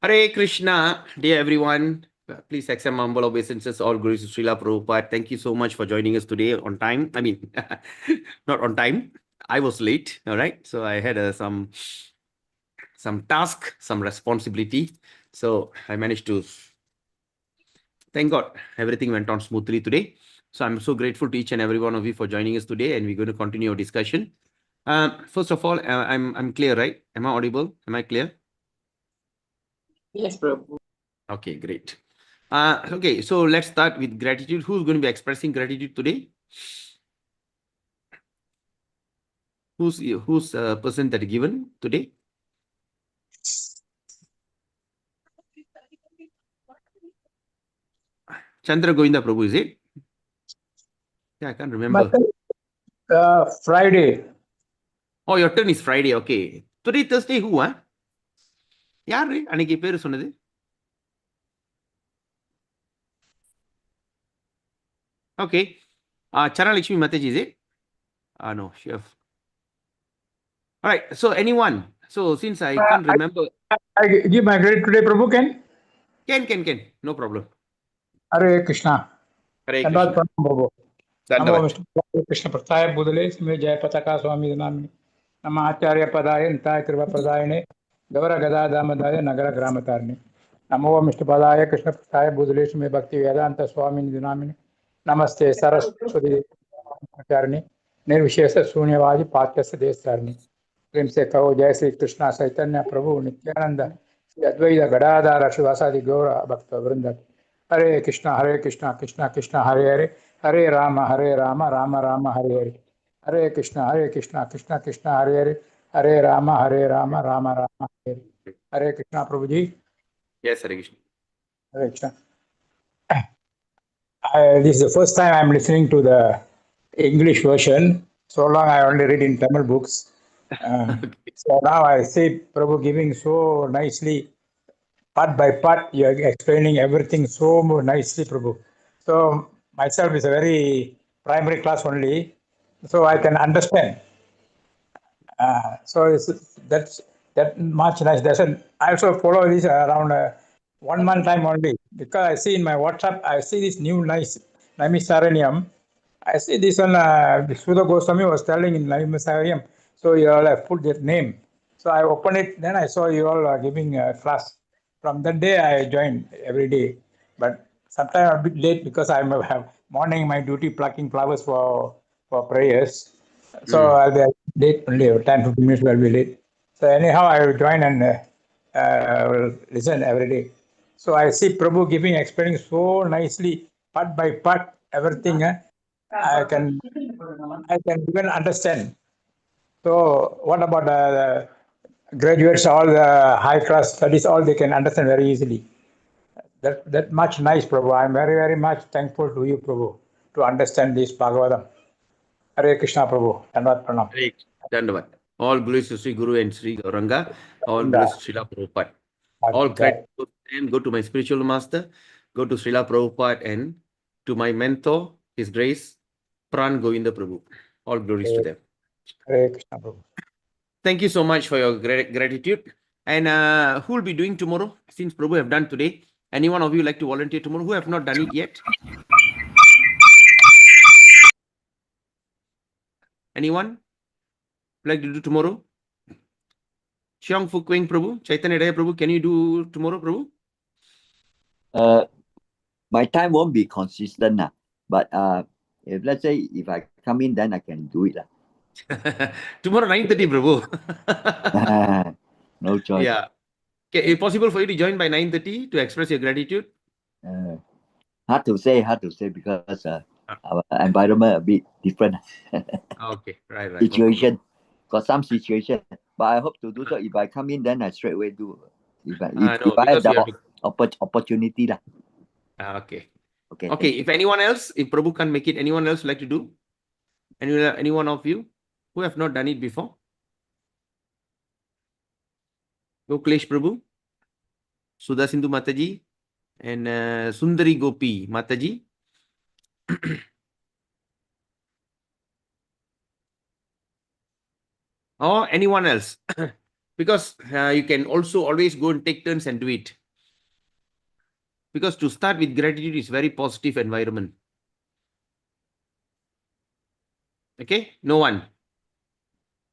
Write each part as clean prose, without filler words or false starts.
Hare Krishna, dear everyone. Please accept my humble obeisances. All glories to Srila Prabhupada. Thank you so much for joining us today on time. I mean, not on time. I was late. All right. So I had some task, some responsibility. So I managed to. Thank God, everything went on smoothly today. So I'm so grateful to each and every one of you for joining us today, and we're going to continue our discussion. First of all, I'm clear, right? Am I audible? Am I clear? Yes, Prabhu. Okay, great. Okay, so let's start with gratitude. Who's going to be expressing gratitude today? Who's person that given today? Chandra Govinda Prabhu, is it? Yeah, I can't remember. Friday. Oh, your turn is Friday. Okay. Today, Thursday, who? யாரு அன்னைக்கு பேரு சொன்னது? Okay. Charalakshmi Mataji, is it? No, chef. All right. So anyone? So since I can't remember. I give my credit today, Prabhu. Can. No problem. Hare Krishna. Hare Sandal Krishna. Pranam Prabhu. Namo Dandavat. Vishnu Krishna Prasaya Budale Sime Jaya Pataka Swami Dhanamini. Nama Acharya Padaya Nitaya Kriva Pradayane Gavara Gada Damadaya Nagara Gramatarni. Namo Vishnu Padaya Krishna Prasaya Budale Sime Bhakti Vedanta Swami Dhanamini. Namaste Saraswati Acharni. Nirvishesa Sunyavadi Patyasa Desarni. प्रेम से कहो जय श्री कृष्णा चैतन्य प्रभु नित्यानंद श्री अद्वैत गदाधर शिवासादि गौर भक्त वृंद हरे कृष्णा कृष्णा कृष्णा हरे हरे हरे राम राम राम हरे हरे हरे कृष्णा कृष्णा कृष्णा हरे हरे हरे राम राम राम हरे हरे हरे कृष्णा प्रभु जी. Yes, Hare Krishna. Hare Krishna. This is the first time I'm listening to the English version. So long I only read in Tamil books. Okay. So now I see Prabhu giving so nicely, part by part, you are explaining everything so nicely, Prabhu. So myself is a very primary class only, so I can understand. So that's that much nice. I also follow this around 1 month time only because I see in my WhatsApp, I see this new nice Naimisaranyam. I see this one, Sudha Goswami was telling in Naimisaranyam. So you all have put their name. So I opened it, then I saw you all giving a class. From that day, I joined every day. But sometimes a bit late because I have morning my duty plucking flowers for prayers. So I'll be late only, 10 15 minutes will be late. So anyhow, I will join and will listen every day. So I see Prabhu giving, explaining so nicely, part by part, everything. I can even understand. So what about the graduates, all the high class studies, all they can understand very easily. That much nice, Prabhu. I'm very much thankful to you, Prabhu, to understand this Bhagavatam. Hare Krishna, Prabhu. Dandavat Pranam. Hare Dandavat. All glories to Sri Guru and Sri Gauranga. All Govinda. glories to Srila Prabhupada. All Jai. credit goes to them. Go to my spiritual master. Go to Srila Prabhupada and to my mentor, His Grace, Pran Govinda Prabhu. All glories to them. Hare Krishna, Prabhu. Thank you so much for your gratitude. And who will be doing tomorrow? Since Prabhu have done today, any one of you like to volunteer tomorrow? Who have not done it yet? Anyone like to do tomorrow? Xiong Fu Kweng Prabhu, Chaitanya Raya Prabhu, can you do tomorrow, Prabhu? My time won't be consistent, but if let's say if I come in, then I can do it. Tomorrow 9:30, Prabhu. No choice. Yeah. Okay, is it possible for you to join by 9:30 to express your gratitude? Hard to say because our environment a bit different. Okay, right. Situation. No, got some situation, but I hope to do so. If I come in, then I straight away do. If I have the opportunity. Okay. Okay. If anyone else, if Prabhu can't make it, anyone else like to do? Anyone of you who have not done it before? Goklesh Prabhu, Sudha Sindhu Mataji, and Sundari Gopi Mataji. Or anyone else? Because you can also always go and take turns and do it. Because to start with gratitude is very positive environment. Okay, no one.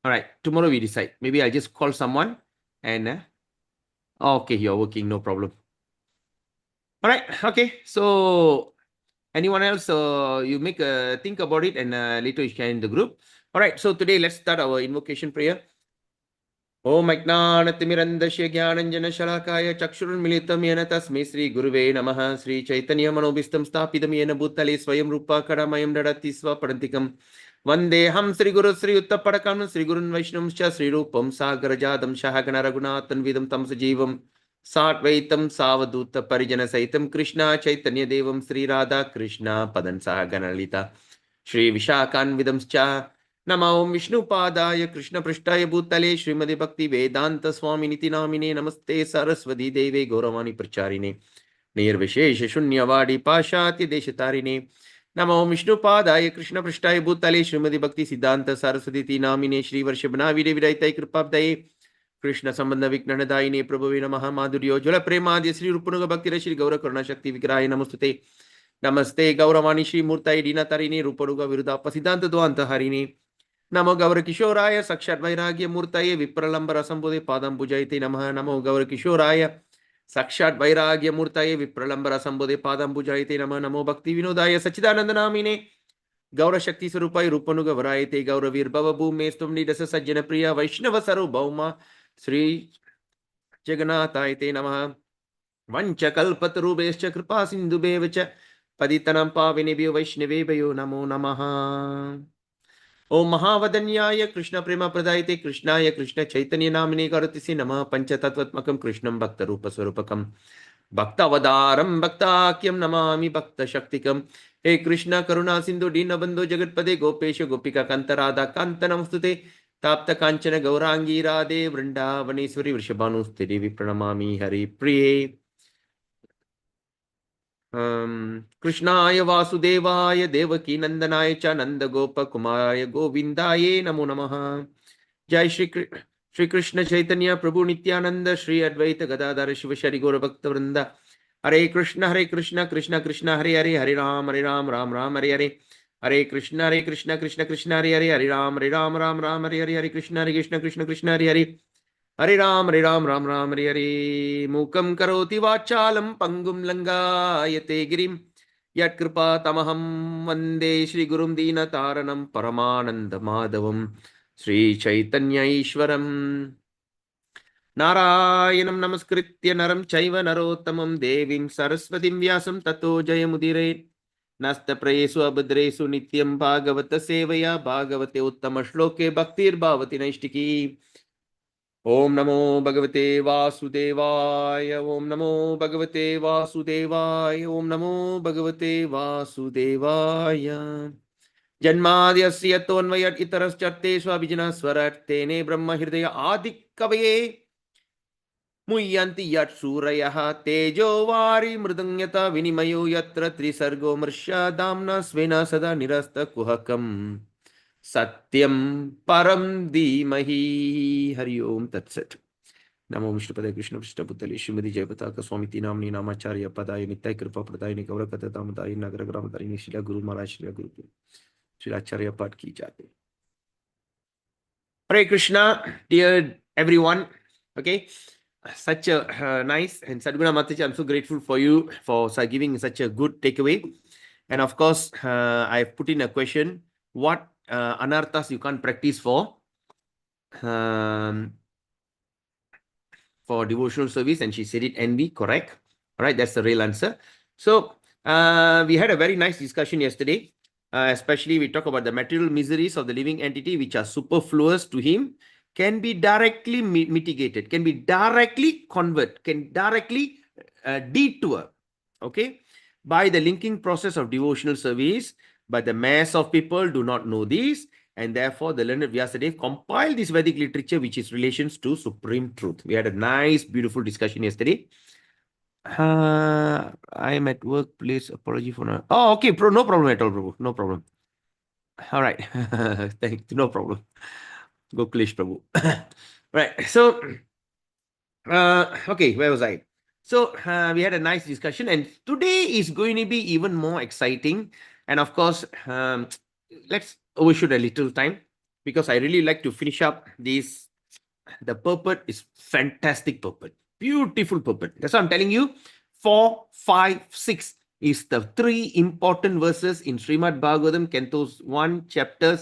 All right, tomorrow we decide. Maybe I'll just call someone and okay, you're working, no problem. All right, okay. So anyone else? You make think about it and later you share in the group. All right, so today let's start our invocation prayer. Om Ajnanatimirandasya Jnananjana Shalakaya Chakshurunmilitam Yena Tasmai Sri Guruve Namaha Sri Chaitanya Manobistam Stapidam Yena Bhutale Swayam Rupa Kadamayam Dadati Swaparantikam Vandeham Sri Guru Sri Uttapadakam Sri Gurun Vaishnamscha Sri Rupam Sagarajadam Shahagana Raghunathan Vidam Tamsa Jeevam Satvaitam Savaduta Parijana Saitam Krishna Chaitanya Devam Sri Radha Krishna Padan Sahaganalita Shri Vishakan Vidamscha Namo Vishnupadaya Krishna Prishtaya Bhutale Srimadi Bhakti Vedanta Swami Niti Namine Namaste Saraswati Deve Gauravani Pracharine Nirvishesha Shunyavadi Pashati Deshatarine Namo Vishnupadaya Krishna Prishtaya Bhutale Srimadi Bhakti Siddhanta Saraswati Namine Shri Varshabhana Vide Vidaitai Kripabdaye Krishna Sambandha Viknanadaine Prabhuve Namaha Madhuryo Jala Premadya Sri Rupanuga Bhakti Shri Gaura Karuna Shakti Vigraha Namustute Namaste Gauravani Shri Murtai Dina Tarini Rupanuga Viruddha Pasidanta Dvanta Harini Namo Gaura Kishoraya Sakshat Vairagya Murtaye Vipralambara Sambodhe Padam Pujaite Namaha Namo Gaura Kishoraya Sakshat Vairagya Murtaye Vipralambara Sambodhe Padam Pujaite Namaha Namo Bhakti Vinodaya Sachidananda Namine Gaura Shakti Sarupai Rupanuga Varayate Gaura Vir Bhava Bhume Stumni Dasa Sajjana Priya Vaishnava Saru Bhauma Sri Jagannathayate Namaha Vancha Kalpatarubescha Kripa Sindhubevacha Paditanam Pavinebhyo Vaishnavebhayo Namo Namaha Om Mahavadanyaya Krishna Prema Pradayate Krishnaya Krishna Chaitanya Namine Garatisi Nama Panchatattvatmakam Krishnam Bhakta Rupa Swarupakam Bhaktavadaram Bhaktakyam Namami Bhakta Shaktikam He Krishna Karuna Sindhu Dinabandhu Jagatpade Gopesha Gopika Kantarada Kantanamstute Tapta Kanchana Gaurangi Radhe Vrindavaneshwari Vrishabhanuste Devi Pranamami Hari Priye Krishnaya Vasudevaya Devaki Nandanaya Cha Nanda Gopa Kumaraya Govindaye Namo Namaha Jai Shri Krishna Chaitanya Prabhu Nityananda Shri Advaita Gadadhara Shiva Shari Gaura Bhakta Vrinda Hare Krishna Krishna Krishna Hare Hare Hare Ram Ram Ram Hare Hare Hare Krishna Krishna Krishna Hare Hare Hare Ram Ram Hare Hare Hare Krishna Krishna Hare Hare Hare Ram Ram Hare Hare Mukam Karoti Vachalam Pangum Langayate Girim Yat Kripa Tamaham Vande Shri Gurum Dina Taranam Paramananda Madhavam Sri Chaitanya Ishwaram Narayanam Namaskritya Naram Chaiva Narottamam Devim Saraswatim Vyasam Tato Jayamudire Nasta Prayesu Abhadresu Nityam Bhagavata Sevaya Bhagavate Uttama Shloke Bhaktir Bhavati Naishtiki Om Namo Bhagavate Vasudevaya Om Namo Bhagavate Vasudevaya Om Namo Bhagavate Vasudevaya Janmadhyasya Tonvayat Itaras Charte Swabhijana Swarat Tene Brahma Hridaya Adik Kavaye Muyanti Yat Surayaha Tejo Vari Mridanyata Vinimayo Yatra Trisargo Marsha Damna Svena Sada Nirasta Kuhakam Satyam Param Dhimahi Hari Om Tat Sat Namo Vishnupadaya Krishna Prishta Bhutale Srimati Jayapataka Swamiti Namni Namacharya Padaya Nittai Kripa Pradayini Gaura Kata Damadai Nagara Gramadharini Shila Guru Maharaj Shila Guru Shilacharya Pat Ki Jate. Hare Krishna, dear everyone. Okay, such a nice and Sadhguna Mataji, I'm so grateful for you for giving such a good takeaway. And of course, I've put in a question: what anarthas you can't practice for devotional service? And she said it envy, correct? All right, that's the real answer. So we had a very nice discussion yesterday. Especially we talk about the material miseries of the living entity which are superfluous to him, can be directly mitigated, can be directly convert, can directly detour, okay, by the linking process of devotional service. But the mass of people do not know this, and therefore the learned Vyasadeva compiled this Vedic literature which is relations to supreme truth. We had a nice, beautiful discussion yesterday. I am at work, please apology for now. Oh, okay, bro, no problem at all, Prabhu. No problem. All right. Thank you, no problem. Go Klish Prabhu. Right. So, okay, where was I? So we had a nice discussion, and today is going to be even more exciting. And of course, let's overshoot a little time because I really like to finish up this. The purport is fantastic purport, beautiful purport. That's what I'm telling you. 4, 5, 6 is the 3 important verses in Srimad Bhagavatam, Canto 1, chapter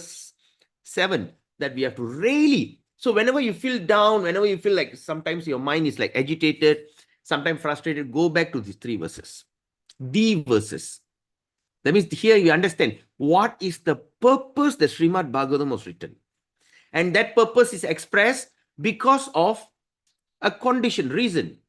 7 that we have to really. So whenever you feel down, whenever you feel like sometimes your mind is like agitated, sometimes frustrated, go back to these 3 verses. The verses. That means here you understand what is the purpose that Srimad Bhagavatam was written. And that purpose is expressed because of a condition, reason.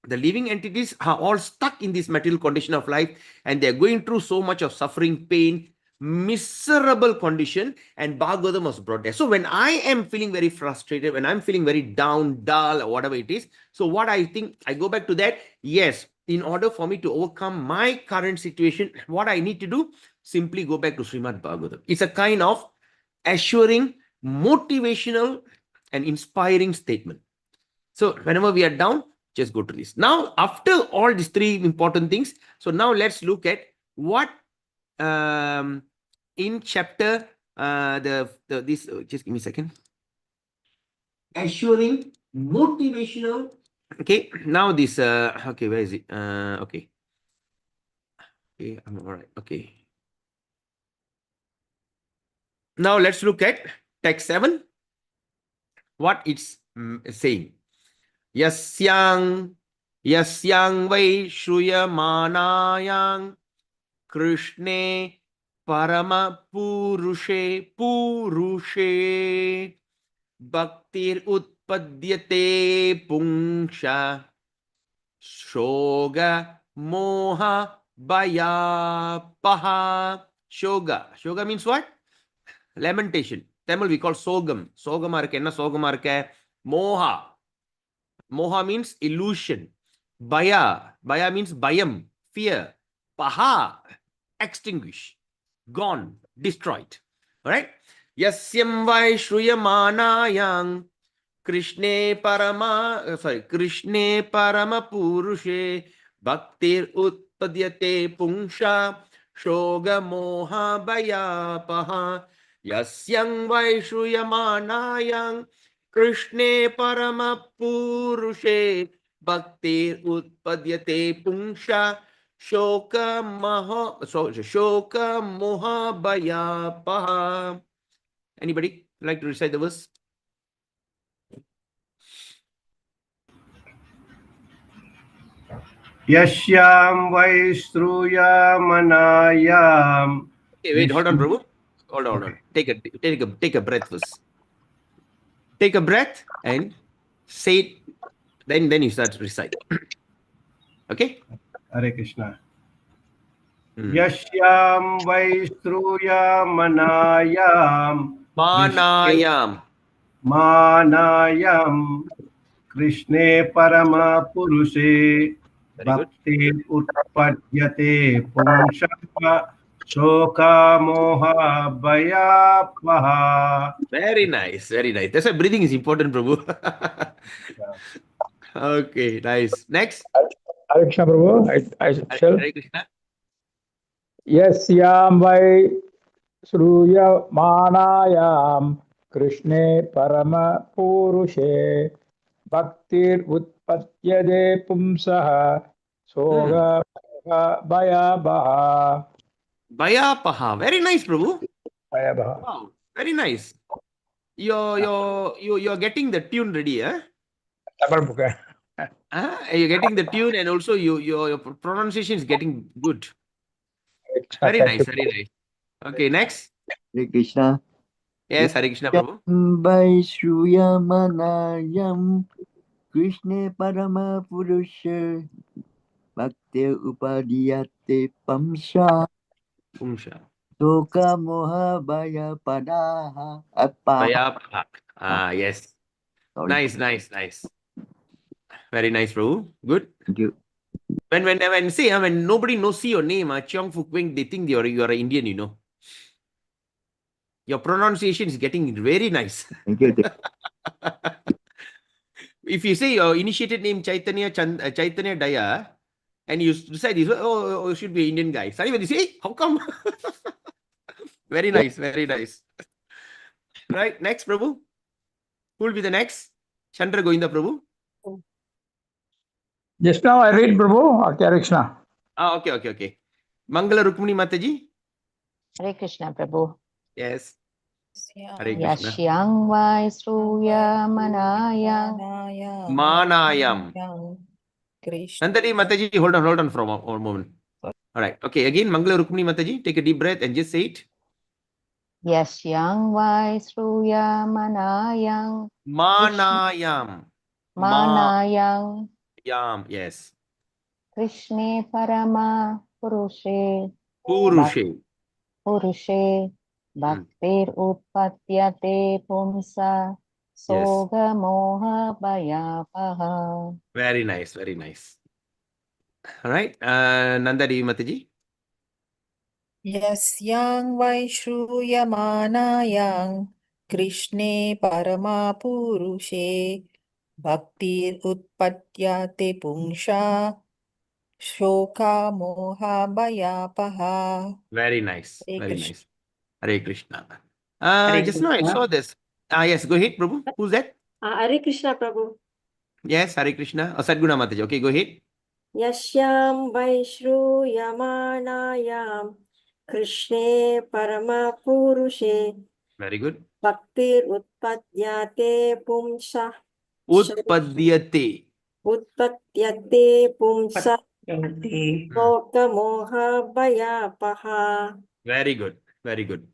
The living entities are all stuck in this material condition of life, and they're going through so much of suffering, pain, miserable condition, and Bhagavatam was brought there. So when I am feeling very frustrated, when I'm feeling very down, dull, or whatever it is, so what I think, I go back to that. Yes, in order for me to overcome my current situation, what I need to do, simply go back to Srimad Bhagavatam. It's a kind of assuring, motivational, and inspiring statement. So whenever we are down, just go to this. Now, after all these 3 important things, so now let's look at what in chapter this just give me a second. Assuring, motivational. Okay, now this okay, where is it? Okay. Okay, I'm all right. Okay. Now let's look at text 7. What it's saying. Yasyang vai shruyamanayang Krishne parama purushe bhaktir utpadyate pungsha shoga moha bayapaha. Shoga means what? Lamentation. Tamil we call sogam. Sogama irukku enna sogama irukku? Moha. Moha means illusion. Baya means bayam, fear. Paha, extinguish, gone, destroyed. All right. Yasyam vai shruyamanayang Krishne parama purushe bhaktir utpadyate pungsha shoga moha baya paha. Yasyam vai shruyamanayang Krishne parama purushe bhaktir utpadyate pungsha shoka moha baya paha. Anybody like to recite the verse? Yashyam Vaisruyamanayam. Okay, wait, hold on, Prabhu. Hold on. Take a breath first. Take a breath and say it. Then you start to recite. Okay? Hare Krishna. Yashyam Vaisruyamanayam. Manayam. Krishne Parama Purushe. Bhakti Utpadyate Pungsha Shoka Moha Baya Paha. Very nice. That's why breathing is important, Prabhu. Okay, nice. Next. Hare Krishna, Prabhu. I shall. Hare Krishna. Yasyam vai Sruya Manayam Krishne Parama Purushe Bhaktir Utpatyade Pumsaha Soga Baya Baha. Baya Paha. Very nice, Prabhu. Baya Baha. Wow, very nice. You're getting the tune ready, huh? You're getting the tune, and also your pronunciation is getting good. Very nice. Okay, next. Hare Krishna. Yes, Hare Krishna, Prabhu. Vai Shruyamanayam Krishne Parama Purusha Bhakti Upadiyate Pamsha Soka Moha Baya Padaha Baya Paha. Yes. Sorry. Nice. Very nice, Prabhu. Good. Thank you. When nobody knows your name, Cheong Fuk Wing, they think you are an Indian, you know. Your pronunciation is getting very nice. Thank you. If you say your initiated name Chaitanya Chaitanya Daya, and you decide this, oh, should be an Indian guy. Suddenly when you say, hey, how come? Very nice, very nice. Right, next, Prabhu. Who will be the next? Chandra Govinda Prabhu. Just now I read Prabhu, Hare Krishna. Okay. Mangala Rukmini Mataji. Hare Krishna, Prabhu. Yes. Hare Krishna. Yashyang vai sruya manayang. Manayam. Nandari Mataji, hold on for a moment. All right. Okay. Again, Mangala Rukmini Mataji, take a deep breath and just say it. Yashyang vai sruya manayang. Manayam. Manayang. Yam. Yes. Krishne parama purushe. Purushe. Purushe. Bhaktir utpatyate pumsa. Soga moha bhayapaha. Very nice. Very nice. All right. Nandari Mataji. Yasyang vai shruyamanayang Krishne paramapurushe bhaktir utpatyate pungsha shoka moha bhayapaha. Very nice. Hare Very Krishna. nice. Hare Krishna. Hare Just now I Krishna. saw this. Yes, go ahead, Prabhu. Who's that? Hare Krishna, Prabhu. Yes, Hare Krishna. Sadguna Mataji. Okay, go ahead. Yashyam Vaishru Yamanayam Krishne Paramapurushe Very good. Bhaktir Utpatyate Pumsa Utpadyate. Utpatyate Pumsa Loka Moha Bhayapaha. Very good. Very good.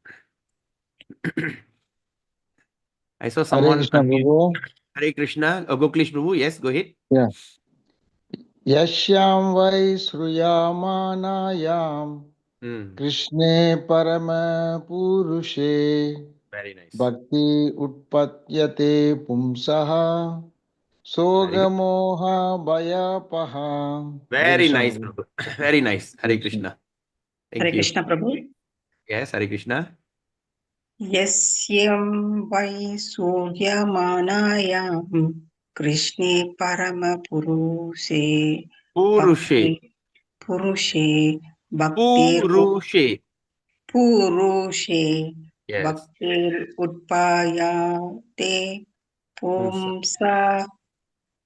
I saw someone. Hare Krishna, Prabhu. Hare Krishna. Goklish Prabhu. Yes, go ahead. Yeah. Yashyam vai sruyamanayam Krishne parama purushe Very nice. bhakti utpatyate pumsaha sogamoha bhayapaha. Very nice, Prabhu. Very nice. Hare Krishna. Thank Hare you. Krishna, Prabhu. Yes, Hare Krishna. Yasyam vai suryamanayam Krishne paramapurushe Purushe. Purushe Bhaktir Purushe. Purushe Yes. Bhaktir Utpayate Pumsa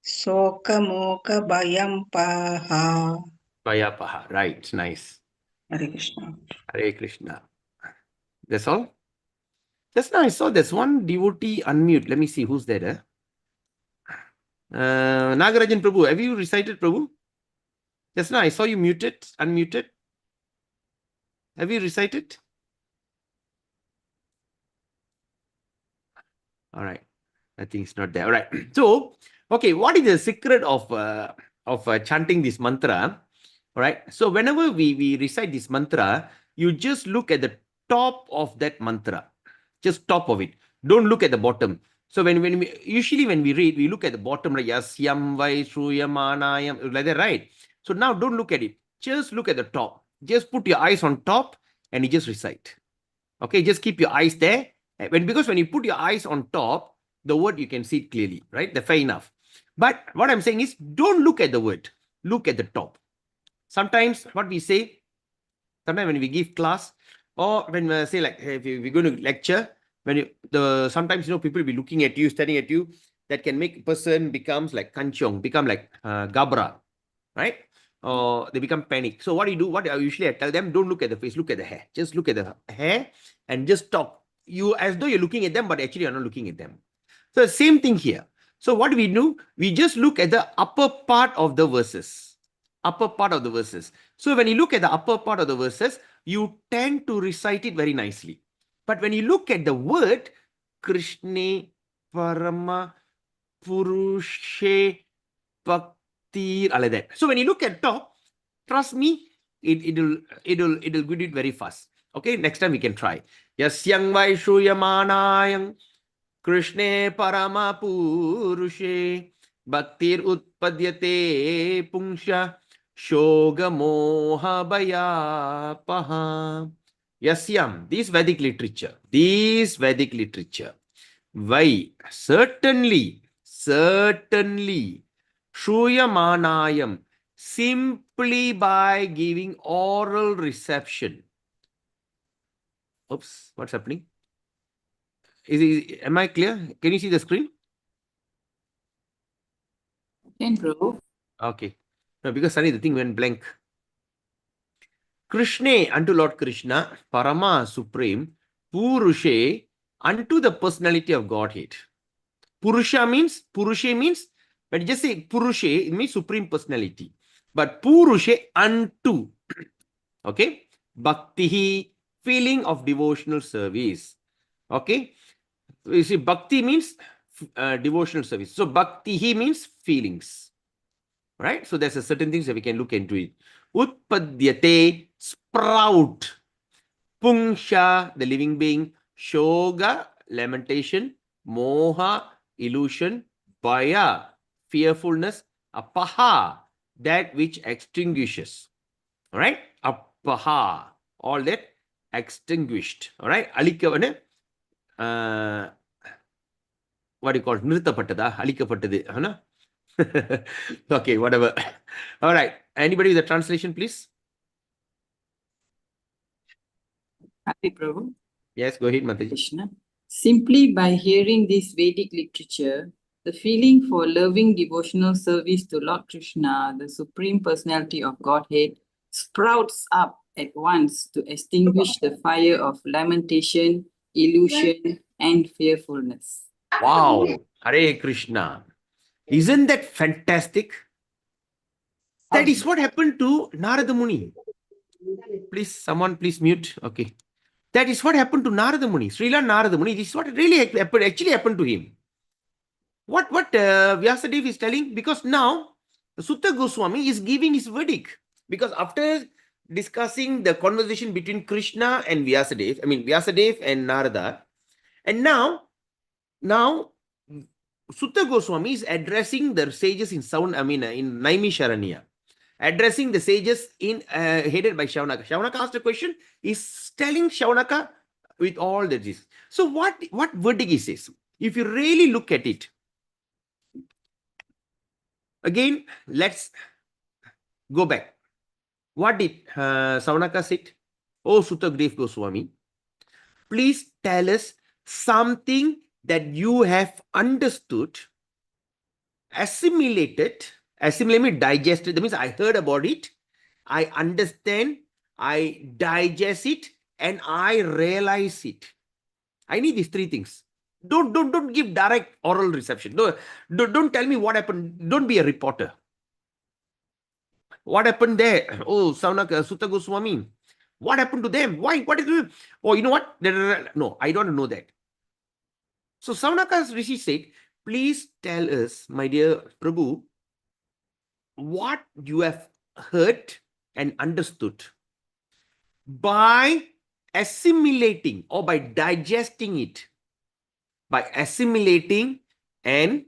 Sokamoka Bhayampaha. Bhayapaha. Right. Nice. Hare Krishna. Hare Krishna. That's all? Just now I saw there's one devotee unmute. Let me see who's there. Nagarajan Prabhu. Have you recited Prabhu? Just now I saw you muted, unmuted. Have you recited? All right. I think it's not there. All right. So, okay, what is the secret of chanting this mantra? All right. So, whenever we recite this mantra, you just look at the top of that mantra. Just top of it. Don't look at the bottom. So, when we usually when we read, we look at the bottom, like Yasyam vai sruyamanayam, like that, right? So, now don't look at it. Just look at the top. Just put your eyes on top and you just recite. Okay, just keep your eyes there. Because when you put your eyes on top, the word you can see it clearly, right? Fair enough. But what I'm saying is, don't look at the word. Look at the top. Sometimes what we say, sometimes when we give class, or when we say like, hey, if we're going to lecture, sometimes people will be looking at you, staring at you, that can make a person becomes like kanchong, become like gabra, right? Or they become panic. So what do you do? What I usually tell them, don't look at the face, look at the hair. Just look at the hair and just talk. You as though you're looking at them, but actually you're not looking at them. So same thing here. So what we do? We just look at the upper part of the verses. Upper part of the verses. So when you look at the upper part of the verses, you tend to recite it very nicely. But when you look at the word, Krishne Parama Purushe Bhakti, like that. So when you look at top, trust me, it'll do it very fast. Okay, next time we can try. Yasyang vai shuyamanayang Krishne Parama Purushe Bhaktir Utpadyate Pungsha Shoga Moha Bhayapaha. Yasyam, this Vedic literature, Vai, certainly, certainly. Shruyamanayam, simply by giving oral reception. Oops, what's happening? Am I clear? Can you see the screen? Can Prabhu. Okay. No, because suddenly the thing went blank. Krishna, unto Lord Krishna, Parama Supreme, Purushe, unto the personality of Godhead. Purushe means, when you just say Purushe, it means supreme personality. But Purushe, unto, okay? Bhakti, feeling of devotional service. Okay? You see, Bhakti means devotional service. So Bhakti means feelings. Right? So there's a certain things that we can look into it. Utpadyate, sprout. Pungsha, the living being. Shoga, lamentation. Moha, illusion. Bhaya, fearfulness. Apaha, that which extinguishes. All right? Apaha, all that extinguished. All right? Alikavana, what do you call it? Nirthapatada, alikapatadu. Hana? Okay, whatever. All right. Anybody with the translation, please? Happy Prabhu. Yes, go ahead, Mataji. Krishna. Simply by hearing this Vedic literature, the feeling for loving devotional service to Lord Krishna, the Supreme Personality of Godhead, sprouts up at once to extinguish the fire of lamentation, illusion, and fearfulness. Wow. Hare Krishna. Isn't that fantastic? That is what happened to Narada Muni. Please, someone please mute. Okay. That is what happened to Narada Muni. Srila Narada Muni. This is what really actually happened to him. What Vyasadeva is telling? Because now Sutta Goswami is giving his verdict. Because after discussing the conversation between Krishna and Vyasadeva, Vyasadeva and Narada, and now Sutta Goswami is addressing the sages in in Naimisharanya, addressing the sages in headed by Shaunaka. Shaunaka asked a question, is telling Shaunaka with all that is. So what verdict he says? If you really look at it, again, let's go back. What did Shaunaka say? Oh, Sutta Goswami, please tell us something that you have understood, assimilated means digested. That means I heard about it, I understand, I digest it, and I realize it. I need these three things. Don't give direct oral reception. Don't tell me what happened. Don't be a reporter. What happened there? Oh, Saunaka, Sutta Goswami. What happened to them? Why? What is it? Oh, you know what? No, I don't know that. So Saunaka Rishi said, please tell us, my dear Prabhu, what you have heard and understood by assimilating or by digesting it, by assimilating and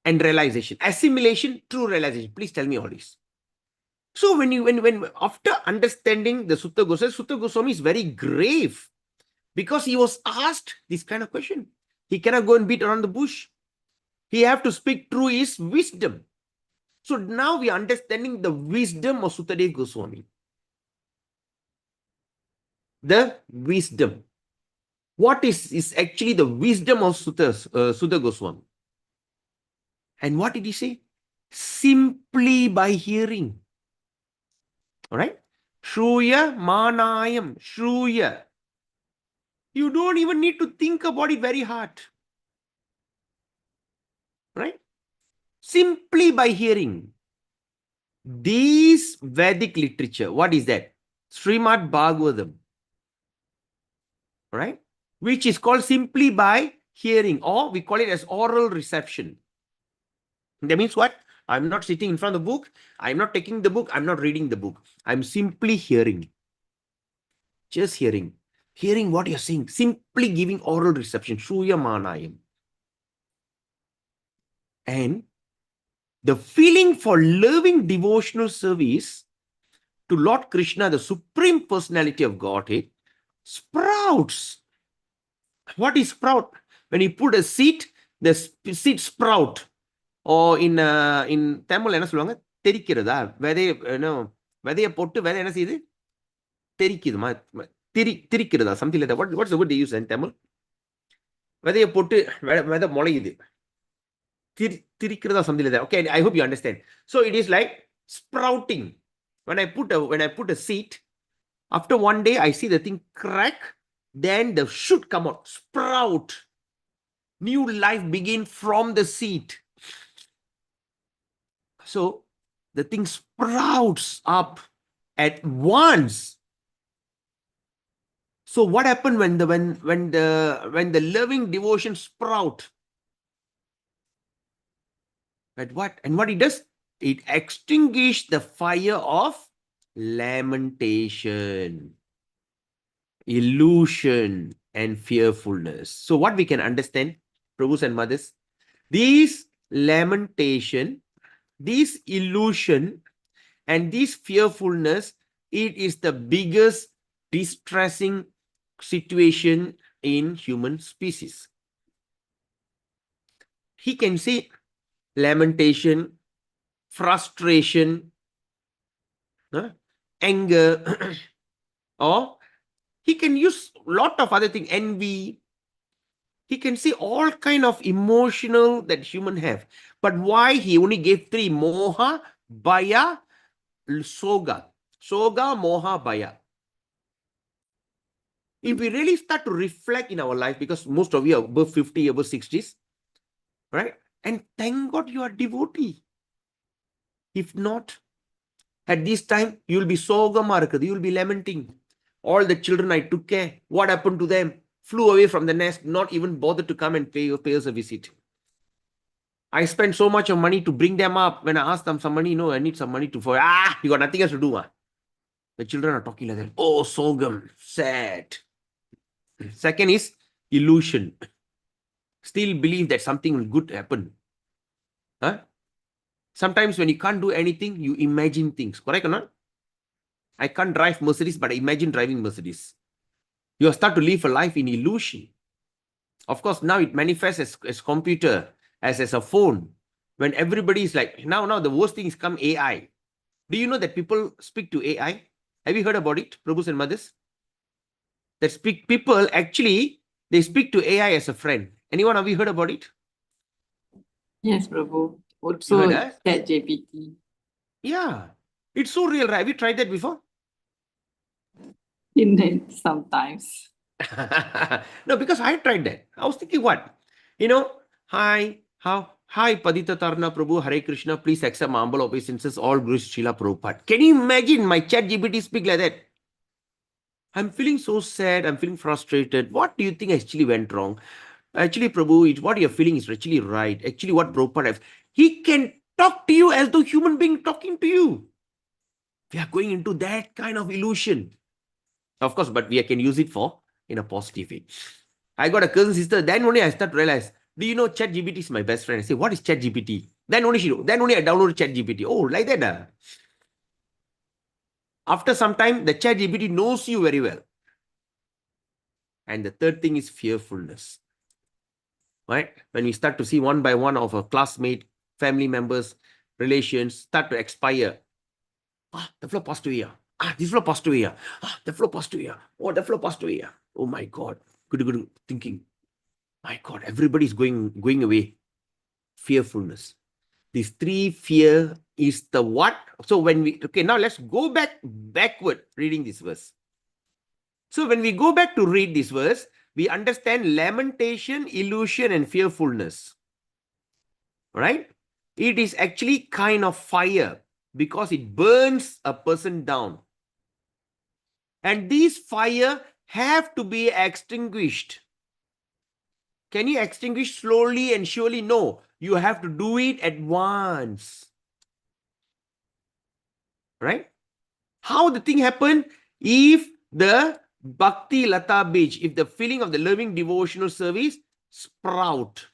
realization. Assimilation, true realization. Please tell me all this. So when after understanding the Sutta Goswami is very grave, because he was asked this kind of question. He cannot go and beat around the bush. He have to speak through his wisdom. So now we are understanding the wisdom of Sutta Goswami. The wisdom. What is actually the wisdom of Sutta Goswami? And what did he say? Simply by hearing. All right? Shruya manayam. Shruya. You don't even need to think about it very hard. Right? Simply by hearing. These Vedic literature, what is that? Srimad Bhagavatam. Right? Which is called simply by hearing, or we call it as oral reception. That means what? I'm not sitting in front of the book. I'm not taking the book. I'm not reading the book. I'm simply hearing. Just hearing. Hearing what you're saying. Simply giving oral reception. Shruya manayam. And the feeling for loving devotional service to Lord Krishna, the Supreme Personality of Godhead, sprouts. What is sprout? When you put a seed, the seed sprout. Or in Tamil, என்ன சொல்லுவாங்க? தெரிக்கிறதா? விதைய போட்டு விதை என்ன செய்யுது? தெரிக்குதுமா? திரிக்கிறதா? Something like that. What's the word they use in Tamil? விதைய போட்டு விதை முளையுது. திரிக்கிறதா? Something like that. Okay, I hope you understand. So it is like sprouting. When I put a seed, after one day I see the thing crack, then the shoot come out, sprout. New life begin from the seed. So the thing sprouts up at once. So what happened when the loving devotion sprout? At what? And what it does? It extinguishes the fire of lamentation, illusion, and fearfulness. So what we can understand, Prabhus and Mothers, these lamentation, this illusion, and this fearfulness, it is the biggest distressing situation in human species. He can say lamentation, frustration, anger, or he can use a lot of other things, envy. He can see all kind of emotional that human have. But why he only gave three? Moha, Bhaya, Soga. Soga, Moha, Bhaya. If we really start to reflect in our life, because most of you are above 50, above 60s, right? And thank God you are devotee. If not, at this time, you will be Soga, you will be lamenting. All the children I took care, what happened to them? Flew away from the nest, not even bothered to come and pay us a visit. I spent so much of money to bring them up. When I asked them some money, no, I need some money you got nothing else to do. The children are talking like that. Oh, Sogam, sad. Second is illusion. Still believe that something will good happen. Sometimes when you can't do anything, you imagine things. Correct or not? I can't drive Mercedes, but I imagine driving Mercedes. You start to live a life in illusion. Of course, now it manifests as computer, as a phone. When everybody is like, now the worst thing is come AI. Do you know that people speak to AI? Have you heard about it, Prabhus and Mothers? That people actually, they speak to AI as a friend. Anyone, have you heard about it? Yes, Prabhu. Also, ChatGPT. Yeah. It's so real, right? Have you tried that before? Sometimes. No, because I tried that. I was thinking what? Hi, Padita Tarna Prabhu, Hare Krishna, please accept my humble obeisances, all Gurus Srila Prabhupada. Can you imagine my ChatGPT speak like that? I'm feeling so sad, I'm feeling frustrated. What do you think actually went wrong? Actually, Prabhu, what you're feeling is actually right. Actually, what Prabhupada has, he can talk to you as though human being talking to you. We are going into that kind of illusion. Of course, but we can use it in a positive way. I got a cousin sister, then only I start to realize, do you know ChatGPT is my best friend? I say, what is ChatGPT? Then only I download ChatGPT. Oh, like that. After some time, the ChatGPT knows you very well. And the third thing is fearfulness. Right? When we start to see one by one of our classmate, family members, relations start to expire. The flow passed away. This flow passed away. The flow passed away. Oh, the flow passed away. Oh my God. Good thinking. My God, everybody's going away. Fearfulness. These three fear is the what? So now let's go backward reading this verse. So when we go back to read this verse, we understand lamentation, illusion, and fearfulness. Right? It is actually kind of fire because it burns a person down. And these fire have to be extinguished. Can you extinguish slowly and surely? No. You have to do it at once. Right? How the thing happen? If the Bhakti Lata Bij, if the feeling of the loving devotional service sprout.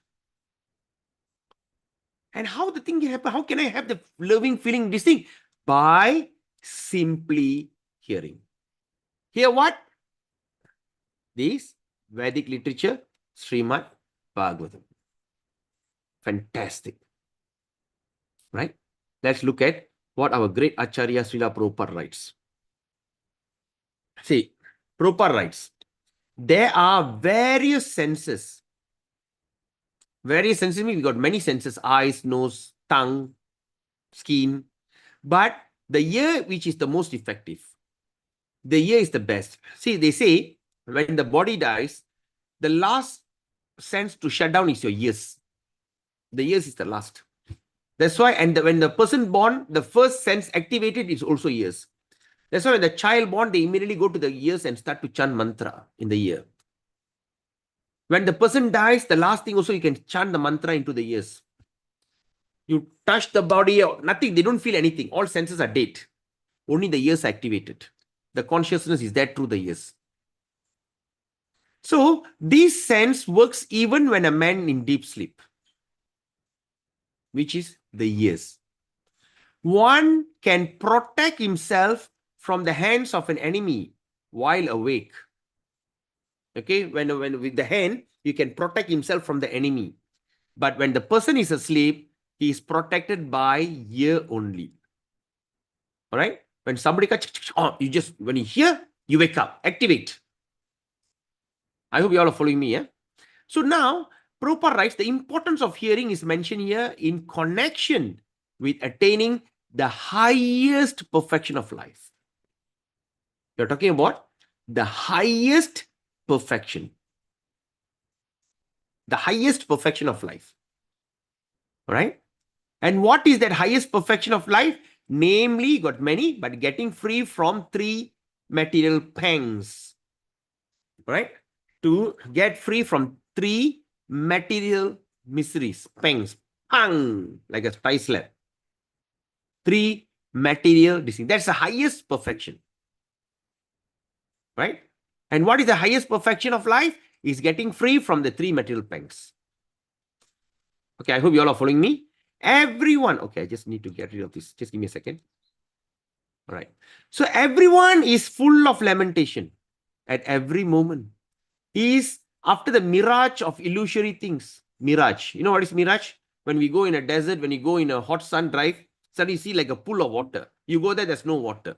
And how the thing can happen? How can I have the loving feeling this thing? By simply hearing. Hear what? This Vedic literature, Srimad, Bhagavatam. Fantastic. Right? Let's look at what our great Acharya Srila Prabhupada writes. See, Prabhupada writes, there are various senses. Various senses means we got many senses, eyes, nose, tongue, skin. But the ear, which is the most effective, the ear is the best. See, they say when the body dies, the last sense to shut down is your ears. The ears is the last. That's why, and when the person born, the first sense activated is also ears. That's why when the child born, they immediately go to the ears and start to chant mantra in the ear. When the person dies, the last thing also you can chant the mantra into the ears. You touch the body, or nothing, they don't feel anything. All senses are dead. Only the ears are activated. The consciousness is there through the ears. So this sense works even when a man in deep sleep, which is the ears. One can protect himself from the hands of an enemy while awake. Okay, when with the hand, you can protect himself from the enemy. But when the person is asleep, he is protected by ear only. All right? When somebody, you just, when you hear, you wake up, activate. I hope you all are following me. Yeah? So now, Prabhupada writes, the importance of hearing is mentioned here in connection with attaining the highest perfection of life. You're talking about the highest perfection. The highest perfection of life. All right? And what is that highest perfection of life? Namely, got many, but getting free from 3 material pangs. Right? To get free from 3 material miseries, pangs, pang, like a spice slap. 3 material disease. That's the highest perfection. Right? And what is the highest perfection of life? Is getting free from the 3 material pangs. Okay, I hope you all are following me. Everyone, okay, I just need to get rid of this. Just give me a second. All right. So everyone is full of lamentation at every moment. He is after the mirage of illusory things. Mirage. You know what is mirage? When we go in a desert, when you go in a hot sun drive, suddenly you see like a pool of water. You go there, there's no water.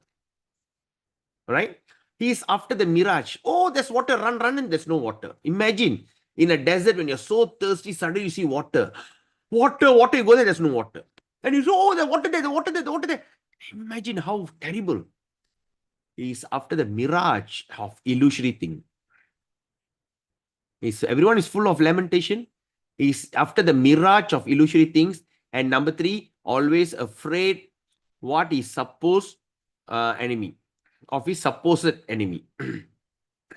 All right? He is after the mirage. Oh, there's water, run, and there's no water. Imagine in a desert when you're so thirsty, suddenly you see water. Water, you go there, there's no water. And you say, oh, the water there, the water there, the water there. Imagine how terrible. He is after the mirage of illusory thing. Everyone is full of lamentation. He is after the mirage of illusory things. And number 3, always afraid what is supposed enemy, of his supposed enemy.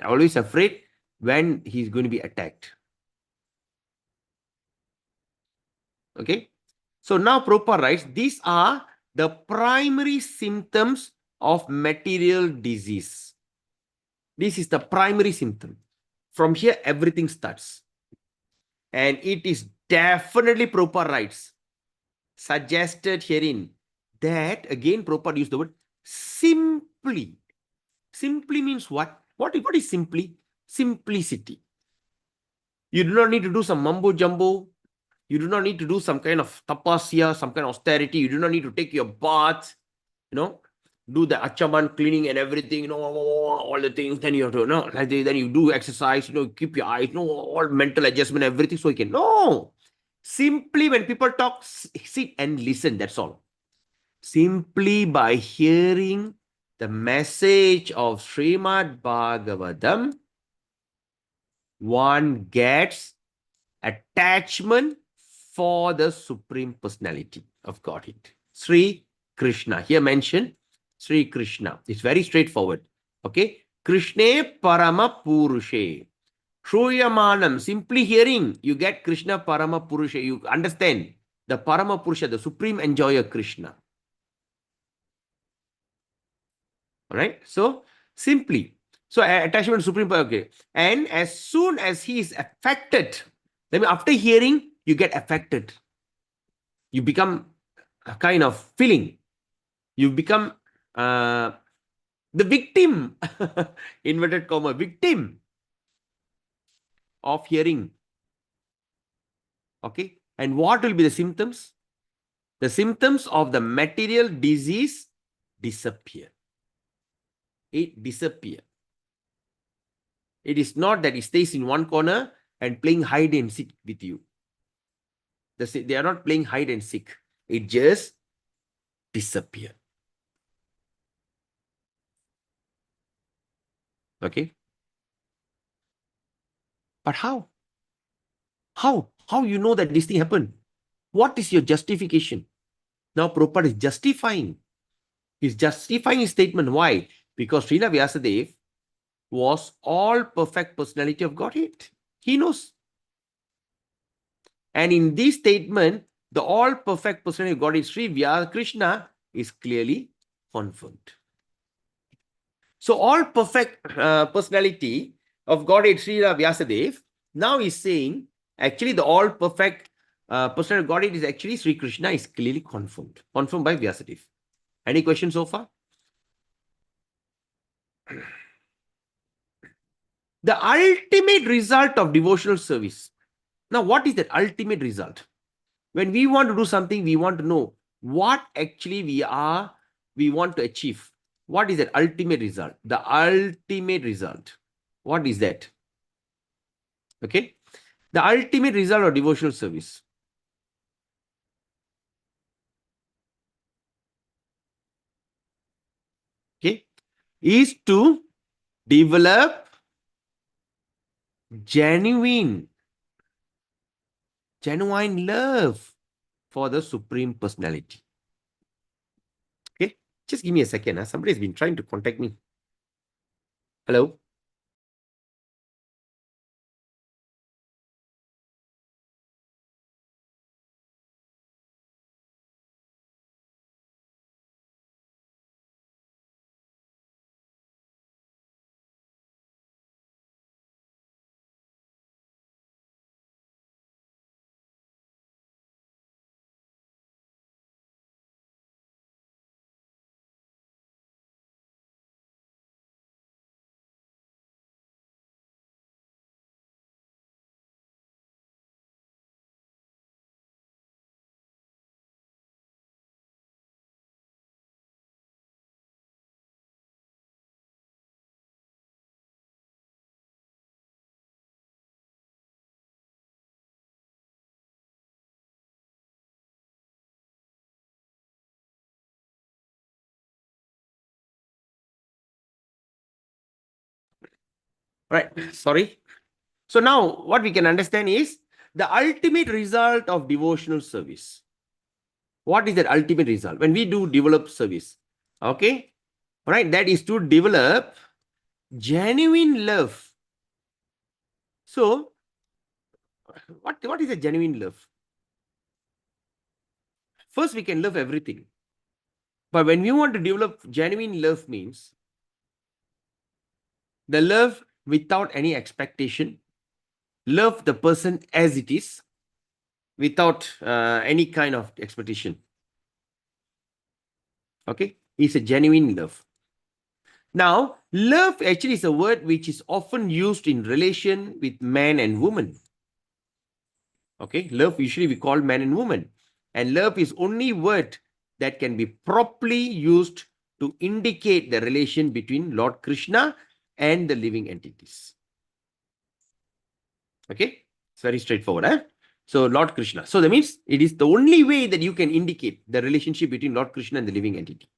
Always afraid when he's going to be attacked. Okay. So now Prabhupada writes, these are the primary symptoms of material disease. This is the primary symptom. From here, everything starts. And it is definitely, Prabhupada writes, suggested herein that, again, Prabhupada used the word simply. Simply means what? What is simply? Simplicity. You do not need to do some mumbo jumbo. You do not need to do some kind of tapasya, some kind of austerity. You do not need to take your bath, do the achaman cleaning and everything, all the things. Then you have to, then you do exercise, keep your eyes, all mental adjustment, everything. So you can, simply when people talk, sit and listen. That's all. Simply by hearing the message of Srimad Bhagavatam, one gets attachment for the Supreme Personality of Godhead. Sri Krishna. Here mentioned Sri Krishna. It's very straightforward. Okay. Krishne Parama Purushe. Shruyamanam. Simply hearing, you get Krishna Parama Purushe. You understand the Parama Purusha, the Supreme Enjoyer Krishna. All right. So simply. So attachment to Supreme, okay. And as soon as he is affected, after hearing, you get affected. You become a kind of feeling. You become the victim, inverted comma, victim of hearing. Okay. And what will be the symptoms? The symptoms of the material disease disappear. It disappear. It is not that it stays in one corner and playing hide and seek with you. They are not playing hide and seek. It just disappear. Okay. But how? How you know that this thing happened? What is your justification? Now Prabhupada is justifying. He's justifying his statement. Why? Because Srila Vyasadeva was all perfect personality of Godhead. He knows. And in this statement, the all perfect personality of Godhead, Sri Krishna, is clearly confirmed. So all perfect personality of Godhead, Srila Vyasadeva, now is saying, actually the all perfect personality of Godhead is actually Sri Krishna is clearly confirmed by Vyasadeva. Any questions so far? The ultimate result of devotional service. Now, what is that ultimate result? When we want to do something, we want to know what actually we want to achieve. What is that ultimate result? The ultimate result. What is that? Okay. The ultimate result of devotional service. Okay. Is to develop genuine love for the Supreme Personality. Okay. Just give me a second. Somebody has been trying to contact me. Hello. Right. Sorry. So now what we can understand is the ultimate result of devotional service. What is that ultimate result? When we do develop service, okay, right, that is to develop genuine love. So what is a genuine love? First, we can love everything. But when we want to develop genuine love means the love without any expectation, love the person as it is, without any kind of expectation. Okay, it's a genuine love. Now, love actually is a word which is often used in relation with man and woman. Okay, love usually we call man and woman. And love is only word that can be properly used to indicate the relation between Lord Krishna and the living entities. Okay, it's very straightforward. So Lord Krishna. So that means it is the only way that you can indicate the relationship between Lord Krishna and the living entity.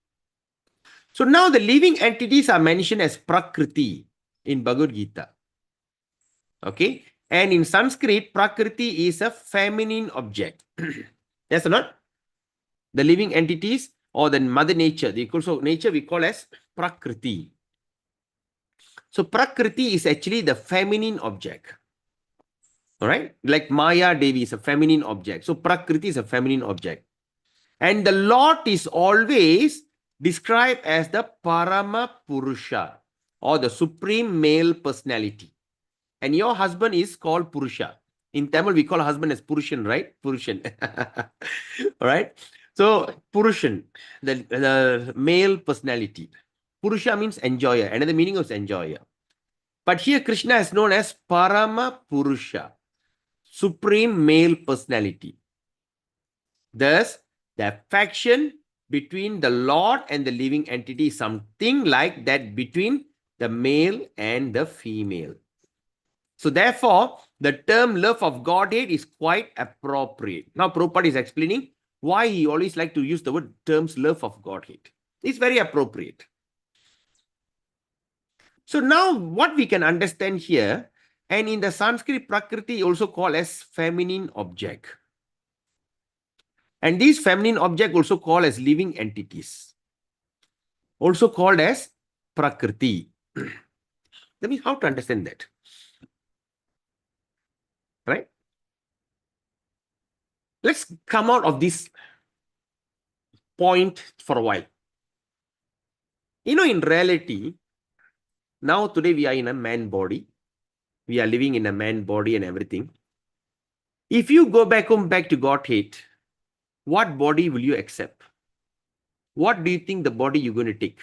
So now the living entities are mentioned as Prakriti in Bhagavad Gita. Okay. And in Sanskrit, Prakriti is a feminine object. Yes or not? The living entities or the mother nature, so nature we call as Prakriti. So Prakriti is actually the feminine object. All right. Like Maya Devi is a feminine object. So Prakriti is a feminine object. And the Lord is always described as the Parama Purusha or the supreme male personality. And your husband is called Purusha. In Tamil, we call husband as Purushan, right? Purushan. All right. So Purushan, the male personality. Purusha means enjoyer. Another meaning of enjoyer. But here Krishna is known as Parama Purusha. supreme male personality. Thus, the affection between the Lord and the living entity is something like that between the male and the female. So therefore, the term love of Godhead is quite appropriate. Now, Prabhupada is explaining why he always like to use the word terms love of Godhead. It's very appropriate. So now what we can understand here, and in the Sanskrit Prakriti also called as feminine object. And these feminine object also called as living entities. Also called as Prakriti. That means how to understand that? Right? Let's come out of this point for a while. You know, in reality, now today we are in a man body. We are living in a man body and everything. If you go back home, back to Godhead, what body will you accept? What do you think the body you're going to take?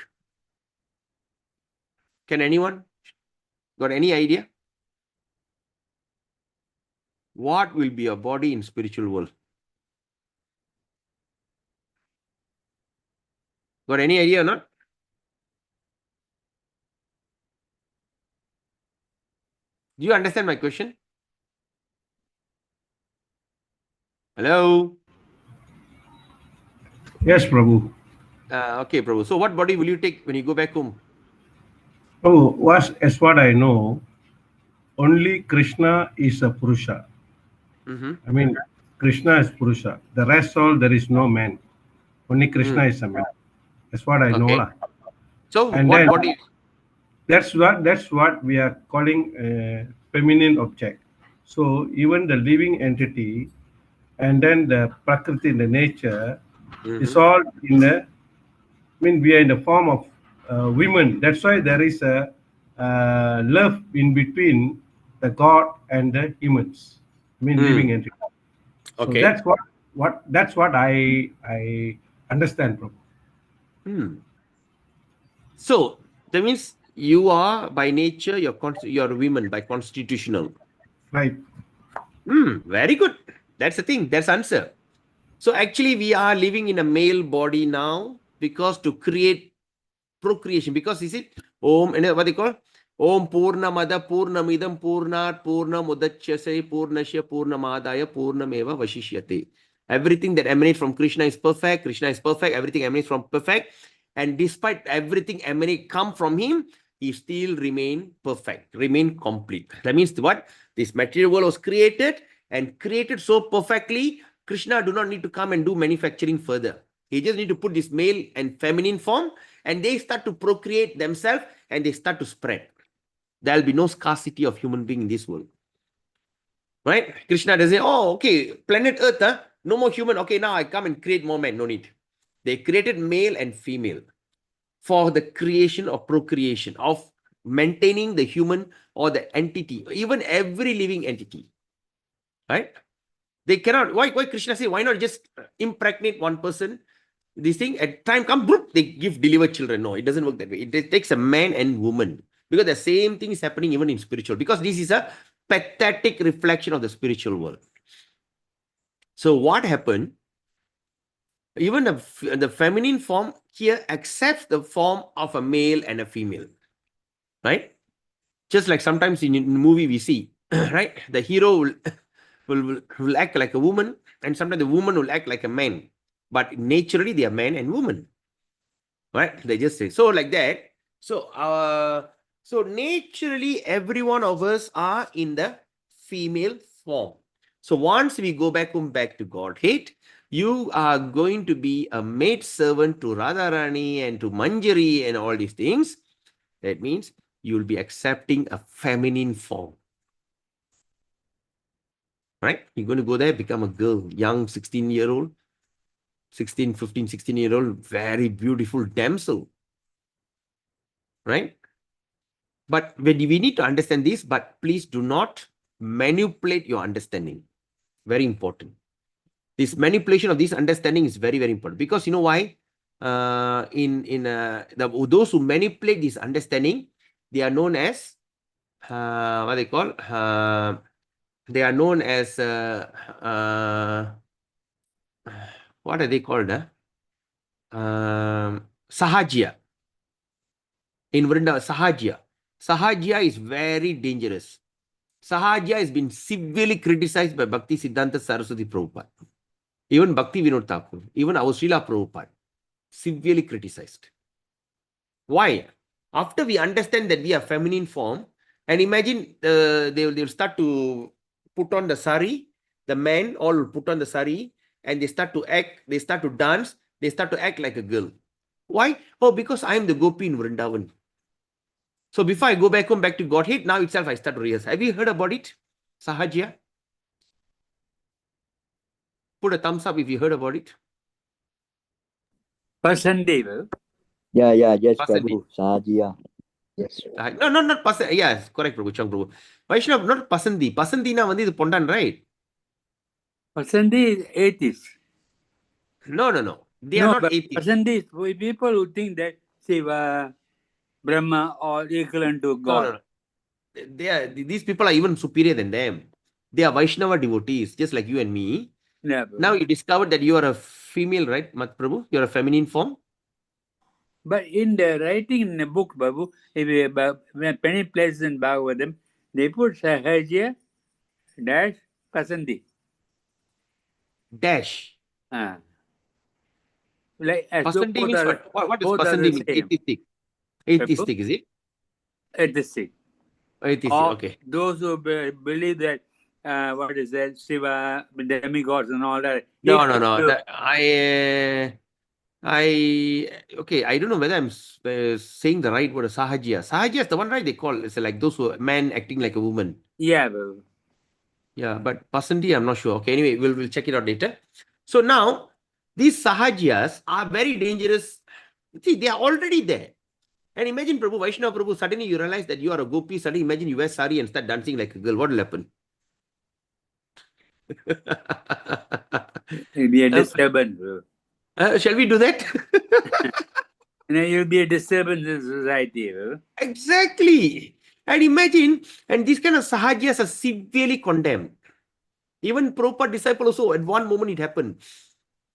Can anyone? Got any idea? What will be your body in spiritual world? Got any idea or not? Do you understand my question? Hello? Yes, Prabhu. Okay, Prabhu. So what body will you take when you go back home? Prabhu, as what I know, only Krishna is a Purusha. I mean, Krishna is Purusha. The rest all, there is no man. Only Krishna is a man. That's what I know. Okay. So And what then, body? that's what we are calling feminine object. So even the living entity and then the Prakriti, the nature, is all in the, I mean, we are in the form of women. That's why there is a love in between the God and the humans. I mean, living entity. So Okay. that's what I understand from. So that means you are by nature, you're women by constitutional. Right. Very good. That's the thing. That's the answer. So actually we are living in a male body now because to create procreation. Because is it Om, and what they call? Om Purnamada Purnamidam Purnat Purnamudachyase Purnasya Purnamadaya Purnameva Vashishyate. Everything that emanates from Krishna is perfect. Krishna is perfect. Everything emanates from perfect. And despite everything emanate come from him, he still remain perfect, remain complete. That means what? This material world was created and created so perfectly. Krishna do not need to come and do manufacturing further. He just need to put this male and feminine form and they start to procreate themselves and they start to spread. There will be no scarcity of human being in this world. Right? Krishna doesn't say, oh, okay, planet Earth, no more human. Okay, now I come and create more men. No need. They created male and female for the creation of procreation, of maintaining the human or the entity, even every living entity. Right? They cannot. Why Krishna say, why not just impregnate one person? This thing at time come, they deliver children. No, it doesn't work that way. It takes a man and woman. Because the same thing is happening even in spiritual. Because this is a pathetic reflection of the spiritual world. So what happened? Even the feminine form here accepts the form of a male and a female. Right? Just like sometimes in the movie we see, right? The hero will act like a woman and sometimes the woman will act like a man. But naturally they are man and woman. Right? They just say, so like that. So naturally every one of us are in the female form. So once we go back to Godhead, you are going to be a maid servant to Radharani and to Manjari and all these things. That means you will be accepting a feminine form. Right? You're going to go there, become a girl, young 16-year-old, 16, 15, 16-year-old, very beautiful damsel. Right? But we need to understand this, but please do not manipulate your understanding. Very important. This manipulation of this understanding is very, very important. Because you know why? Those who manipulate this understanding, they are known as what they call They are known as what are they called? Sahajya. In Vrindavan, Sahajya. Sahajya is very dangerous. Sahajya has been severely criticized by Bhakti Siddhanta Saraswati Prabhupada. Even Bhakti Vinod Thakur, even our Srila Prabhupada, severely criticized. Why? After we understand that we are feminine form, and imagine they will start to put on the sari, the men all will put on the sari, and they start to act, they start to dance, they start to act like a girl. Why? Oh, because I am the Gopi in Vrindavan. So before I go back home, back to Godhead, now itself I start to rehearse. Have you heard about it? Sahajya? Put a thumbs up if you heard about it. Pasandi. Yeah, yes, Pasandi. Prabhu. Sahajya. Yes. No, not Pasandi. Yes, correct, Prabhu. Chang, Prabhu. Vaishnav, not Pasandi. Pasandi na vandi pondan, right? Pasandi is atheist. No. They are not atheists. Pasandi is people who think that Shiva, Brahma are equivalent to God. No. These people are even superior than them. They are Vaishnava devotees, just like you and me. Yeah, now you discovered that you are a female, right, Mat Prabhu? You are a feminine form. But in the writing in the book, Babu, many places in Bhagavatam, they put Sahajya dash Pasandi. Dash. Like as Pasandi means what does Pasandi mean? Atheistic. Atheistic, is it? Atheistic. Atheistic, okay. Those who believe that, what is that, Shiva, demigods and all that. No. Okay, I don't know whether I'm saying the right word, Sahajya. Sahajya is the one, right? They call it's like those who man acting like a woman. Yeah. Yeah, but Pasandi, I'm not sure. Okay, anyway, we'll check it out later. So now, these Sahajyas are very dangerous. See, they are already there. And imagine, Prabhu, Vaishnava Prabhu, suddenly you realize that you are a gopi. Suddenly imagine you wear sari and start dancing like a girl. What will happen? It'll be a disturbance. Shall we do that? You'll be a disturbance in society. Exactly. And imagine, and these kind of Sahajyas are severely condemned. Even Prabhupada disciple also, at one moment it happened.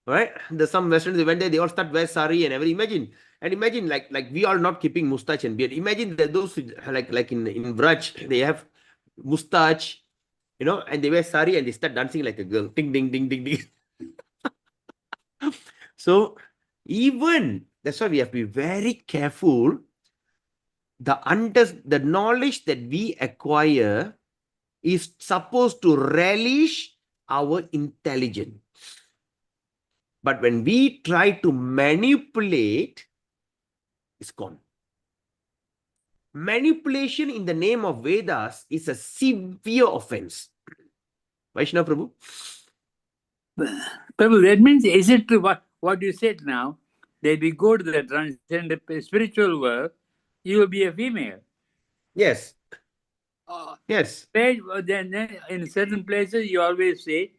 Right? There's some Westerns, they went there, they all start wear sari and everything. Imagine like we are not keeping mustache and beard. Imagine that those like in Vraj, they have mustache, and they wear sari and they start dancing like a girl. Ding, ding, ding, ding, ding. So even that's why we have to be very careful. The knowledge that we acquire is supposed to relish our intelligence. But when we try to manipulate, it's gone. Manipulation in the name of Vedas is a severe offense. Vaishnava Prabhu? Prabhu, that means, is it true what you said now, that we go to the transcendent spiritual world, you will be a female? Yes. Yes. Then in certain places, you always say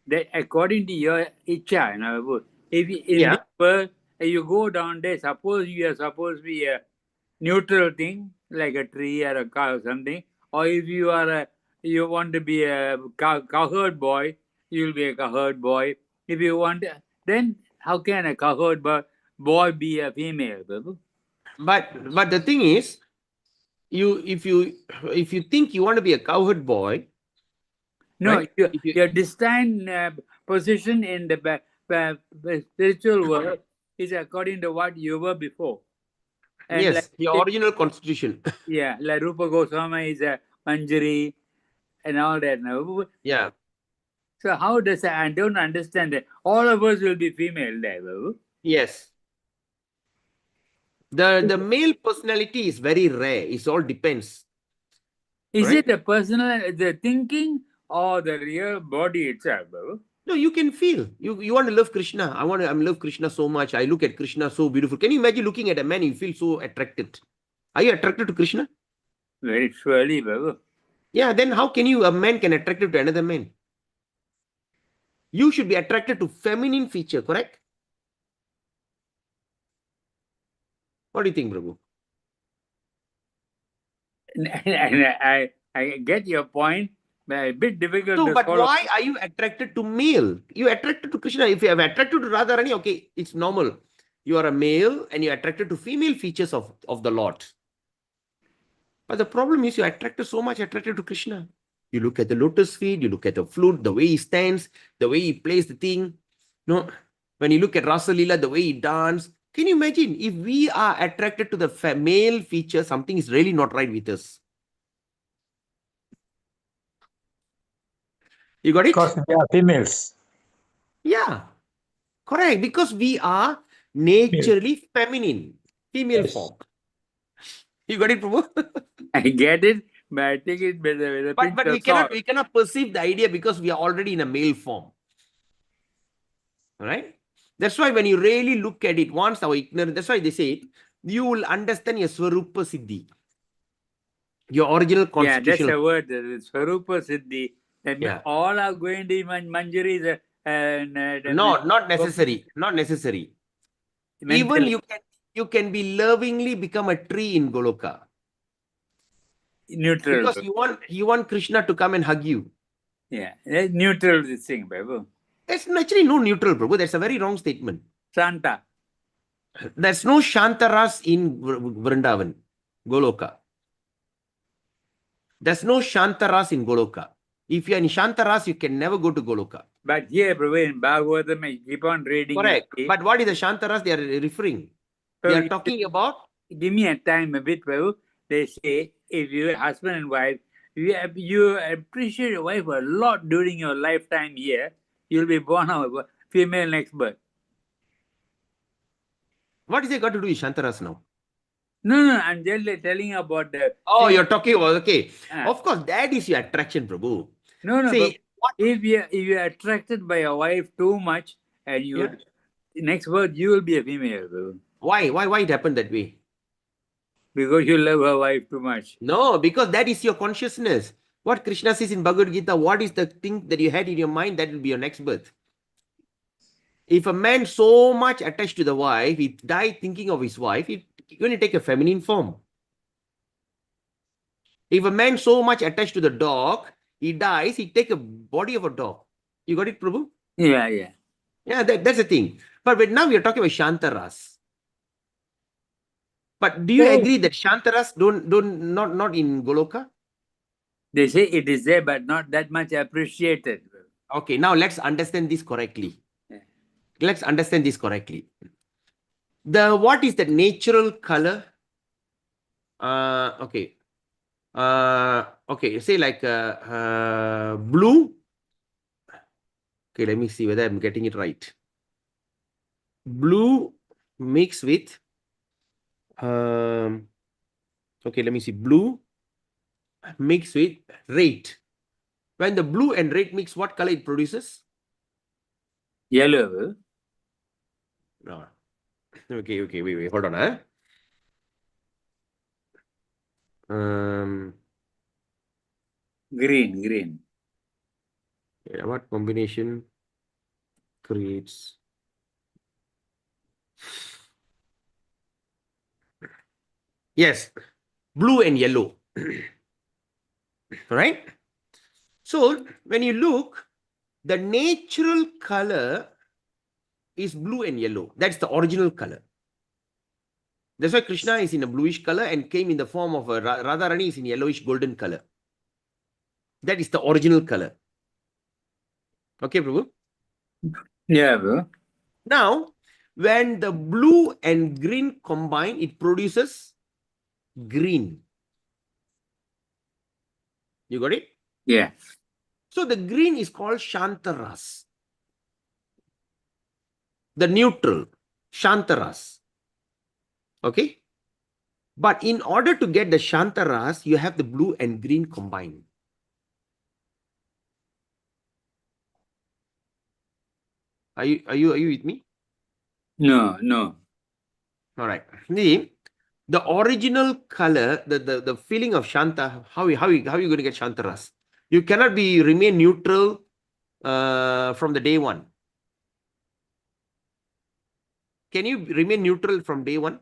that according to your icha, if in this world, you go down there, suppose you are supposed to be a neutral thing, like a tree or a cow or something, or if you are you want to be a cowherd boy, you will be a cowherd boy. If you want, then how can a cowherd boy be a female? But the thing is, if you think you want to be a cowherd boy, no, right? Your destined position in the spiritual world is according to what you were before. And yes, like, your original constitution. Yeah, like Rupa Goswami is a Manjari and all that. No? Yeah. So how does that? I don't understand that. All of us will be female there. Yes. The male personality is very rare. It all depends. Is it the personal, the thinking, or the real body itself? No, you can feel. You want to love Krishna. I love Krishna so much. I look at Krishna so beautiful. Can you imagine looking at a man, you feel so attracted? Are you attracted to Krishna? Very surely, Babu. Yeah, then how can a man can attracted to another man? You should be attracted to feminine feature, correct? What do you think, Prabhu? I get your point, A bit difficult So, to but swallow. why are you attracted to male? You attracted to Krishna. If you are attracted to Radharani, okay, it's normal. You are a male and you're attracted to female features of the Lord. But the problem is you're attracted to Krishna. You look at the lotus feet, you look at the flute, the way he stands, the way he plays the thing. No, when you look at Rasa Leela, the way he dances. Can you imagine if we are attracted to the male feature, something is really not right with us. You got it? Because they are females. Yeah, correct. Because we are naturally feminine, female Yes. form. You got it, Prabhu? I get it, but I take it with a pinch But of salt. we cannot perceive the idea because we are already in a male form. All right? That's why when you really look at it, once our ignorance, that's why they say, you will understand your Swarupa Siddhi. Your original Yeah, that's constitutional. a word. Swarupa Siddhi. That means all are going to Manjaris. No, not necessary. Not necessary. Even you can be lovingly become a tree in Goloka. Neutral. Because you want Krishna to come and hug you. Yeah, neutral this thing, Babu. There's actually no neutral, Prabhu. That's a very wrong statement. Shanta. There's no Shantaras in Vrindavan, Goloka. There's no Shantaras in Goloka. If you're in Shantaras, you can never go to Goloka. But here, Prabhu, in Bhagavatam, I keep on reading. Correct. But what is the Shantaras they are referring? They are talking about. Give me a time a bit, Prabhu. They say, if you're husband and wife, you appreciate your wife a lot during your lifetime here, you'll be born of a female next birth. What is it got to do with Shantaras now? No, I'm just telling you about the. Oh, you're talking about, okay. Of course, that is your attraction, Prabhu. No, see, if you're attracted by your wife too much, and next birth, you will be a female, Prabhu. Why it happened that way? Because you love her wife too much. No, because that is your consciousness. What Krishna says in Bhagavad Gita, what is the thing that you had in your mind, that will be your next birth. If a man so much attached to the wife, he died thinking of his wife, he's going to take a feminine form. If a man so much attached to the dog, he dies, he take a body of a dog. You got it, Prabhu? Yeah. Yeah, that's the thing. But now we are talking about Shantaras. But do you agree that Shantaras not in Goloka? They say it is there, but not that much appreciated. Okay, now let's understand this correctly. Let's understand this correctly. What is the natural color? Okay. Okay, say like blue. Okay, let me see whether I'm getting it right. Blue mixed with okay, let me see. Blue mixed with red. When the blue and red mix, what color it produces? Yellow. No. Okay, wait, hold on. Green. Yeah, what combination creates? Yes, blue and yellow. Right? So when you look, the natural color is blue and yellow. That's the original color. That's why Krishna is in a bluish color and came in the form of a Radharani is in yellowish golden color. That is the original color. Okay, Prabhu? Yeah, bro. Now, when the blue and green combine, it produces green. You got it? Yeah. So the green is called Shantaras. The neutral, Shantaras. Okay? But in order to get the Shantaras, you have the blue and green combined. Are you with me? No. All right. The original color, the feeling of Shanta, how are you going to get Shantaras? You cannot remain neutral from the day one. Can you remain neutral from day one?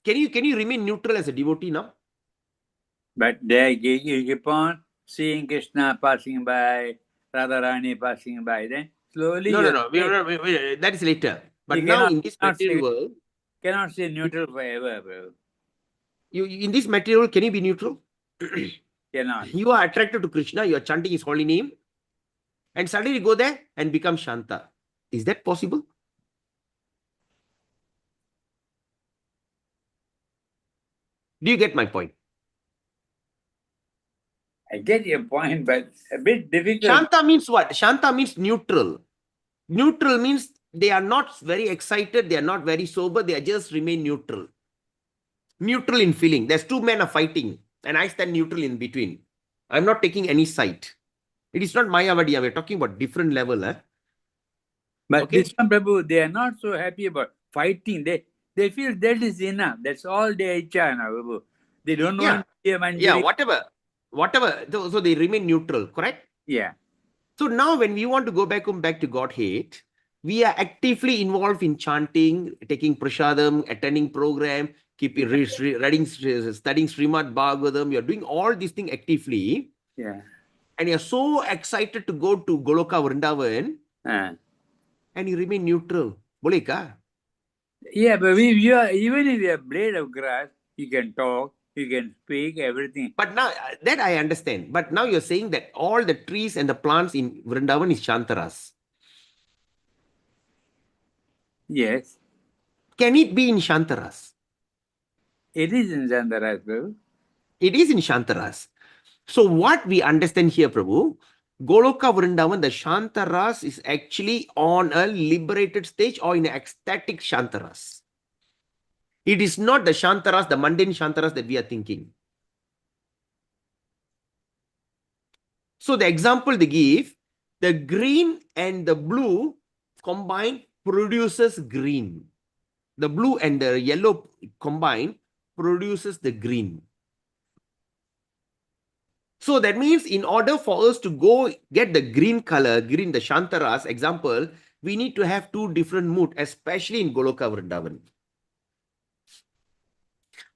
Can you remain neutral as a devotee now? But there you keep on seeing Krishna passing by, Radharani passing by. Then slowly No. That is later. But you now in this material world, cannot stay neutral forever, bro. you in this material, can you be neutral? Cannot. You are attracted to Krishna, you are chanting his holy name, and suddenly you go there and become Shanta. Is that possible? Do you get my point? I get your point, but a bit difficult. Shanta means what? Shanta means neutral. Neutral means they are not very excited, they are not very sober, they are just remain neutral. Neutral in feeling. There's two men are fighting, and I stand neutral in between. I'm not taking any side. It is not Mayavadi. We're talking about different level. But this one, Prabhu, they are not so happy about fighting. They feel that is enough. That's all they are, Prabhu. They don't want to be a Manjari. Yeah, whatever. So they remain neutral, correct? Yeah. So now when we want to go back to Godhead, we are actively involved in chanting, taking prasadam, attending program, keeping studying Srimad Bhagavatam. You're doing all these things actively. Yeah. And you're so excited to go to Goloka Vrindavan. And you remain neutral. Boleh ka? Yeah, but even if you're a blade of grass, you can talk, you can speak, everything. But now, that I understand. But now you're saying that all the trees and the plants in Vrindavan is Shantaras. Yes. Can it be in Shantaras? It is in Shantaras, Prabhu. It is in Shantaras. So what we understand here, Prabhu, Goloka Vrindavan, the Shantaras is actually on a liberated stage or in ecstatic Shantaras. It is not the Shantaras, the mundane Shantaras that we are thinking. So the example they give, the green and the blue combined produces green. The blue and the yellow combined produces the green. So that means in order for us to go get the green color, the Shantaras example, we need to have two different moods, especially in Goloka Vrindavan.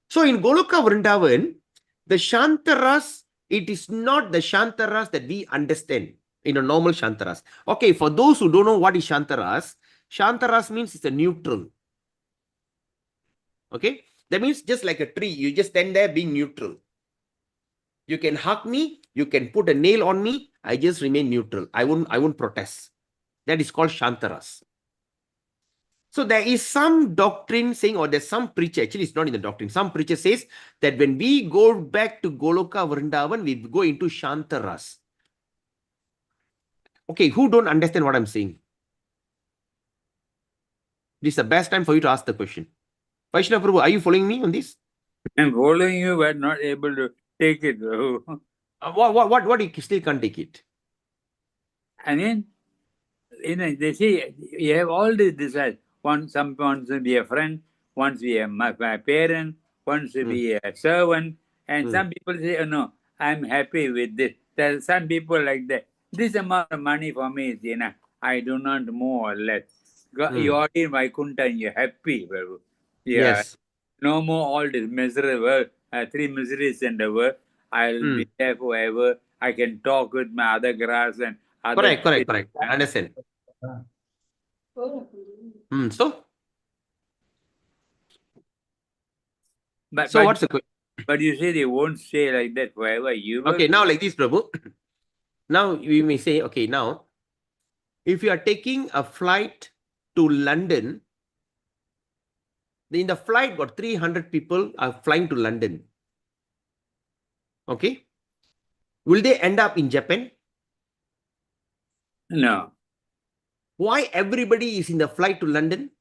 So in Goloka Vrindavan, the Shantaras, it is not the Shantaras that we understand in a normal Shantaras. Okay, for those who don't know what is Shantaras, Shantaras means it's a neutral. Okay, that means just like a tree, you just stand there being neutral. You can hug me, you can put a nail on me, I just remain neutral. I won't protest. That is called Shantaras. So there is some doctrine saying, or there's some preacher, actually it's not in the doctrine, some preacher says that when we go back to Goloka Vrindavan, we go into Shantaras. Okay, who don't understand what I'm saying? This is the best time for you to ask the question. Vaishnava Prabhu, are you following me on this? I'm following you, but not able to take it. What you still can't take it? I mean, they say you have all these desires. Some wants to be a friend, wants to be my parent, wants to be a servant, and some people say, oh no, I'm happy with this. There are some people like that. This amount of money for me is enough. I do not more or less. You are in Vaikuntha and you're happy. Yeah. Yes. No more all this miserable, three miseries in the world. I'll be there forever. I can talk with my other grass and other. Correct. I understand. So? But what's the question? But you say they won't stay like that forever. Okay, now like this, Prabhu. Now we may say, okay, now, if you are taking a flight to London, in the flight got 300 people are flying to London. Okay. Will they end up in Japan? No. Why everybody is in the flight to London?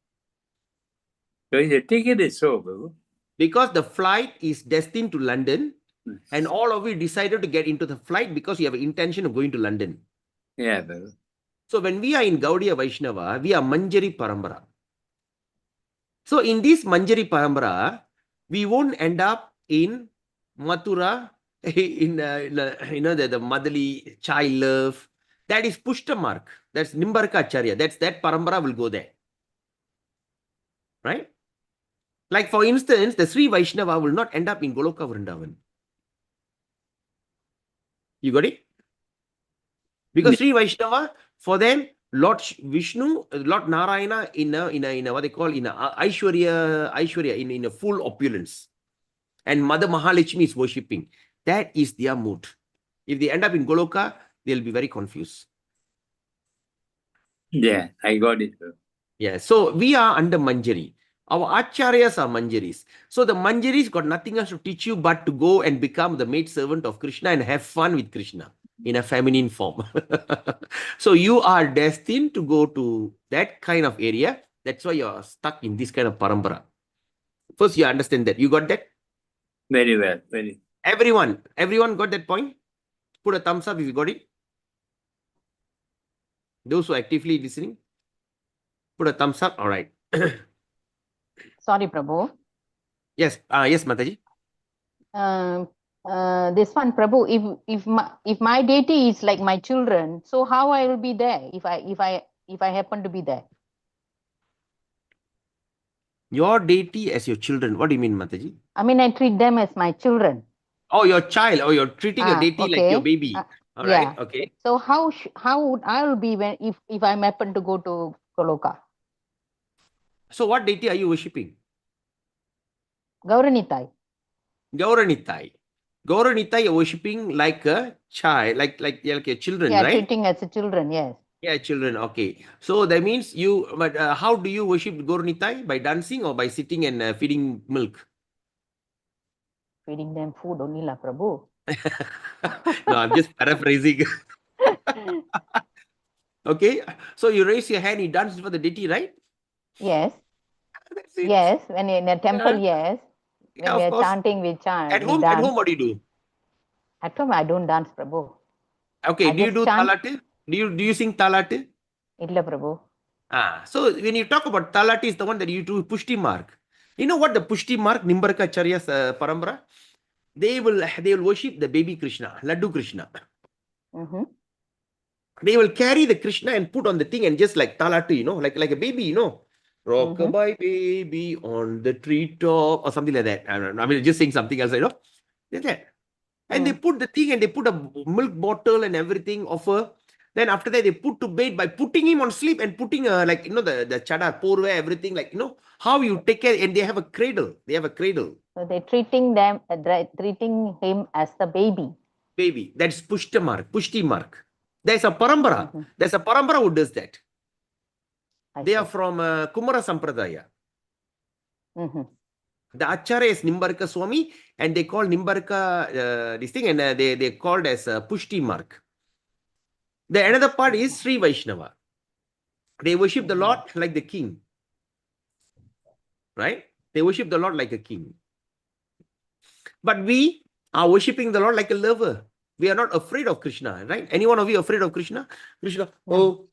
Because the ticket is so, Prabhu. Because the flight is destined to London, and all of you decided to get into the flight because you have an intention of going to London. Yeah, Prabhu. So when we are in Gaudiya Vaishnava, we are Manjari Parambara. So in this Manjari Parambara, we won't end up in Mathura, in the motherly child love. That is Pushta mark. That's Nimbarka Acharya. That Parambara will go there. Right? Like for instance, the Sri Vaishnava will not end up in Goloka Vrindavan. You got it? Because Sri Vaishnava, for them, Lord Vishnu, Lord Narayana in a what they call in a Aishwarya in a full opulence, and Mother Mahalakshmi is worshipping. That is their mood. If they end up in Goloka, they'll be very confused. Yeah, I got it. Yeah, so we are under Manjari. Our acharyas are Manjaris. So the Manjaris got nothing else to teach you but to go and become the maid servant of Krishna and have fun with Krishna in a feminine form. So you are destined to go to that kind of area. That's why you're stuck in this kind of parampara. First, you understand that. You got that? Very well. Very. Everyone got that point? Put a thumbs up if you got it. Those who are actively listening, put a thumbs up. All right. Sorry, Prabhu. Yes. Yes, Mataji. This one, Prabhu. If my deity is like my children, so how I will be there if I happen to be there? Your deity as your children. What do you mean, Mataji? I mean, I treat them as my children. Oh, your child. Oh, you're treating a deity like your Okay. baby. All Yeah. right. Okay. So how would I will be when if I happen to go to Goloka? So what deity are you worshipping? Gauranitai. Gauranitai. Gauranitai you're worshipping like a child, like your children, Yeah, right? treating as a children, yes. Yeah, children. Okay. So that means you, but how do you worship Gauranitai? By dancing or by sitting and feeding milk? Feeding them food only, la Prabhu. No, I'm just paraphrasing. Okay. So you raise your hand, you dance for the deity, right? Yes. That's it. Yes. When in a temple, yes. When Yeah, we of are course. chanting, we chant. At we home, dance. what do you do? At home, I don't dance, Prabhu. Okay. I Do you just do chant. talate? Do you sing talate? Illa, Prabhu. So when you talk about talati is the one that you do pushti mark. You know what the pushti mark, Nimbarka Charya's parambara? They will worship the baby Krishna, Laddu Krishna. Mm-hmm. They will carry the Krishna and put on the thing and just like talatu, like a baby, rockabye baby on the treetop or something like that. I don't know. I mean, just saying something else, Like that. And they put the thing and they put a milk bottle and everything offer. Then after that, they put to bed by putting him on sleep and putting the chadar, porve, everything, how you take care. And they have a cradle. So they're treating him as the baby. Baby. That's pushti mark. There's a parambara. There's a parambara who does that. They are from Kumara Sampradaya. The Acharya is Nimbarka Swami, and they call Nimbarka this thing, and they called as Pushti mark. The another part is Sri Vaishnava. They worship the Lord like the king. Right? They worship the Lord like a king. But we are worshipping the Lord like a lover. We are not afraid of Krishna, right? Any one of you afraid of Krishna? Krishna, oh,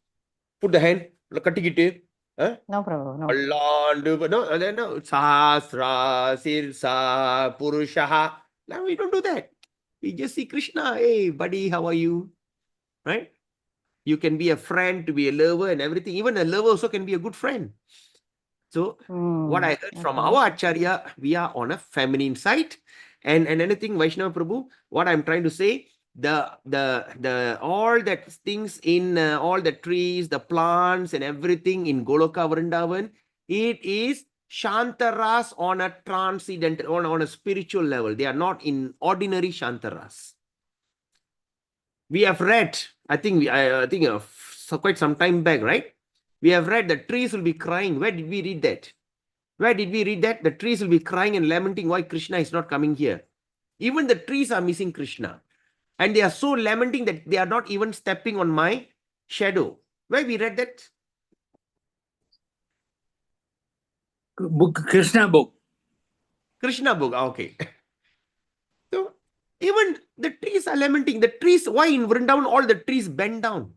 put the hand, katikite. No, Prabhu, no. Allah, no, Sahasra, Sirsa, Purushaha. No, we don't do that. We just see Krishna. Hey, buddy, how are you? Right? You can be a friend, to be a lover and everything. Even a lover also can be a good friend. So what I heard from our Acharya, we are on a feminine side. And anything, Vaishnava Prabhu, what I'm trying to say, the all that things in all the trees, the plants and everything in Goloka Vrindavan, it is Shantaras on a transcendental, on a spiritual level. They are not in ordinary Shantaras. We have read, I think quite some time back, right? We have read that trees will be crying. Where did we read that? Where did we read that? The trees will be crying and lamenting why Krishna is not coming here. Even the trees are missing Krishna. And they are so lamenting that they are not even stepping on my shadow. Where we read that? Book, Krishna book. Krishna book, okay. So even the trees are lamenting. The trees, why in Vrindavan all the trees bend down?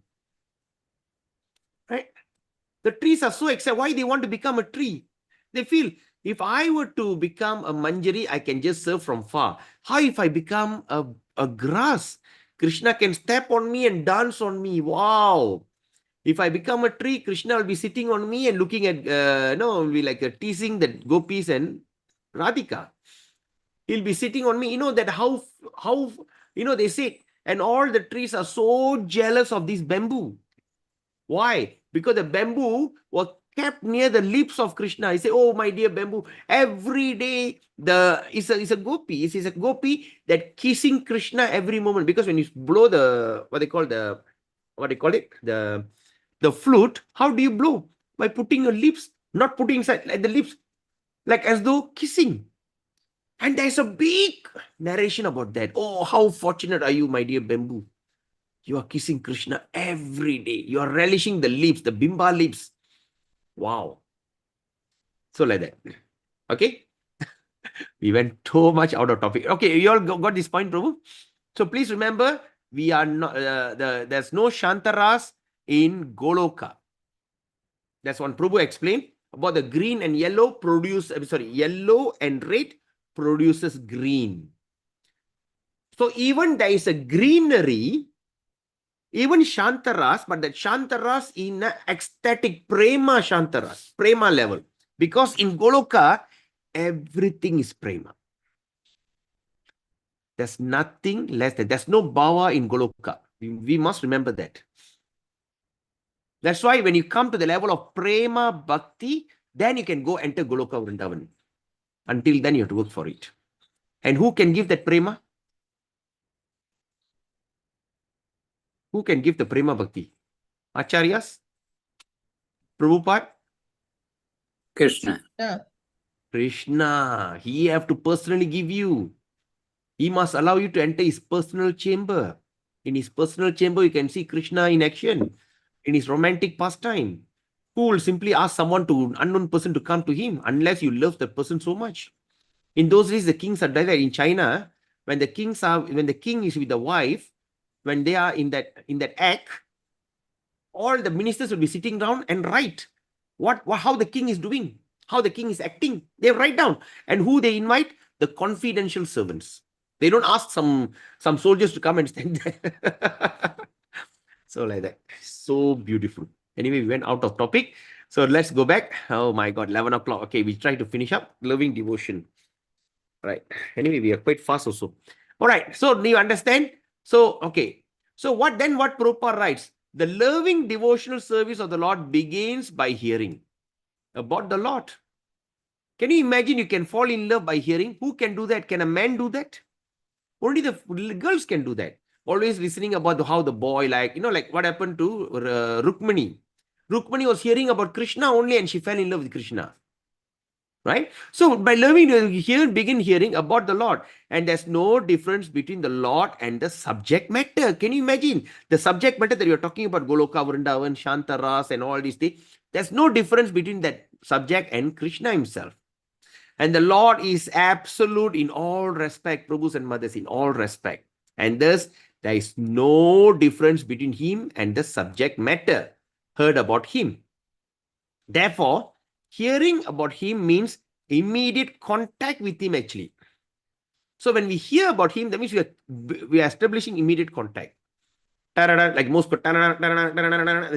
Right? The trees are so excited. Why they want to become a tree? They feel, if I were to become a manjari, I can just serve from far. How if I become a grass? Krishna can step on me and dance on me. Wow. If I become a tree, Krishna will be sitting on me and looking at, will be like teasing the gopis and Radhika. He'll be sitting on me. You know that how they say, And all the trees are so jealous of this bamboo. Why? Because the bamboo was kept near the lips of Krishna. He said, oh, my dear bamboo, every day it's a gopi. It's a gopi that kissing Krishna every moment. Because when you blow what they call it? The flute, how do you blow? By putting your lips, not putting inside, like the lips, like as though kissing. And there's a big narration about that. Oh, how fortunate are you, my dear bamboo. You are kissing Krishna every day. You are relishing the lips, the bimba lips. Wow. So like that. Okay. We went too much out of topic. Okay, you all got this point, Prabhu? So please remember, we are not, there's no Shantaras in Goloka. That's one Prabhu explained about the green and yellow yellow and red produces green. So even there is a greenery, even Shantaras, but that Shantaras in an ecstatic prema Shantaras, prema level. Because in Goloka, everything is prema. There's nothing less than, there's no bhava in Goloka. We must remember that. That's why when you come to the level of prema bhakti, then you can go enter Goloka Vrindavan. Until then, you have to work for it. And who can give that prema? Who can give the prema bhakti? Acharyas? Prabhupada? Krishna. Yeah. Krishna. He have to personally give you. He must allow you to enter his personal chamber. In his personal chamber, you can see Krishna in action. In his romantic pastime. Who will simply ask unknown person to come to him unless you love that person so much? In those days, the kings are like that. In China, when the king is with the wife, when they are in that act, all the ministers will be sitting down and write how the king is doing, how the king is acting. They write down. And who they invite? The confidential servants. They don't ask some soldiers to come and stand there. So like that. So beautiful. Anyway, we went out of topic. So let's go back. Oh my God, 11 o'clock. Okay, we try to finish up. Loving devotion. Right. Anyway, we are quite fast also. All right. So do you understand? So, okay. So what Prabhupada writes? The loving devotional service of the Lord begins by hearing about the Lord. Can you imagine you can fall in love by hearing? Who can do that? Can a man do that? Only the girls can do that. Always listening about how the boy, like what happened to Rukmani. Rukmani was hearing about Krishna only and she fell in love with Krishna. Right? So by loving, begin hearing about the Lord. And there's no difference between the Lord and the subject matter. Can you imagine? The subject matter that you're talking about, Goloka, Vrindavan, Shantaras and all these things. There's no difference between that subject and Krishna himself. And the Lord is absolute in all respect, Prabhus and mothers, in all respect. And thus, there is no difference between him and the subject matter heard about him. Therefore, hearing about him means immediate contact with him actually. So when we hear about him, that means we are establishing immediate contact. Like most, they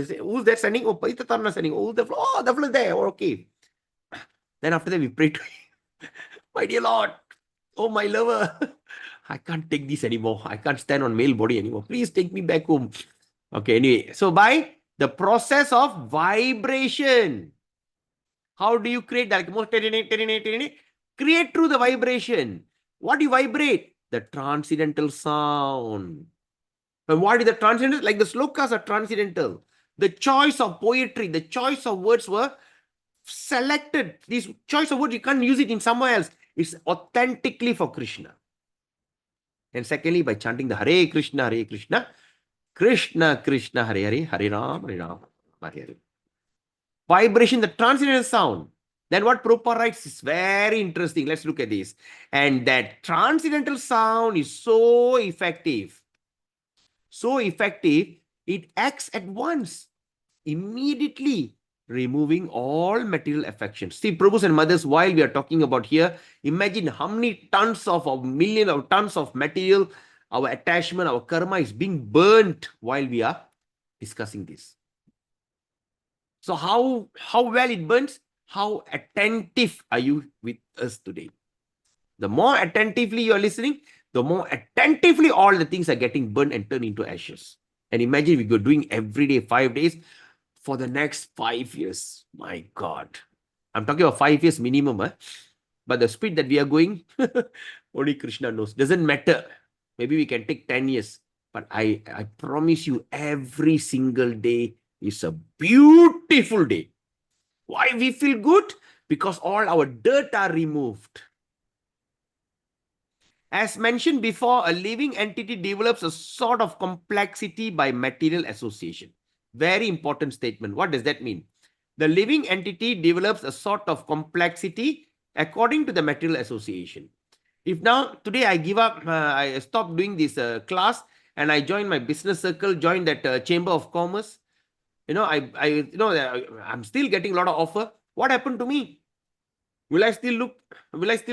say, who's that standing? Oh, Paitatarna standing. Oh, the floor is there. Oh, okay. Then after that, we pray to him. My dear Lord, oh my lover, I can't take this anymore. I can't stand on male body anymore. Please take me back home. Okay, anyway. So by the process of vibration, how do you create that? Create through the vibration. What do you vibrate? The transcendental sound. And what is the transcendental? Like the slokas are transcendental. The choice of poetry, the choice of words were selected. This choice of words, you can't use it in somewhere else. It's authentically for Krishna. And secondly, by chanting the Hare Krishna, Krishna Krishna, Hare Hare, Hare Ram, Hare Hare. Vibration, the transcendental sound. Then what Prabhupada writes is very interesting. Let's look at this. And that transcendental sound is so effective. So effective, it acts at once, immediately, removing all material affections. See, Prabhus and mothers, while we are talking about here, imagine how many tons of millions of tons of material, our attachment, our karma is being burnt while we are discussing this. So how well it burns? How attentive are you with us today? The more attentively you are listening, the more attentively all the things are getting burned and turned into ashes. And imagine we go doing every day, 5 days for the next 5 years. My God. I'm talking about 5 years minimum. But the speed that we are going, only Krishna knows. Doesn't matter. Maybe we can take 10 years. But I promise you, every single day is a beautiful day. Why we feel good? Because all our dirt are removed. As mentioned before, a living entity develops a sort of complexity by material association. Very important statement. What does that mean? The living entity develops a sort of complexity according to the material association. If now, today I give up, I stop doing this class and I join my business circle, join that chamber of commerce, I'm still getting a lot of offer. What happened to me? Will I still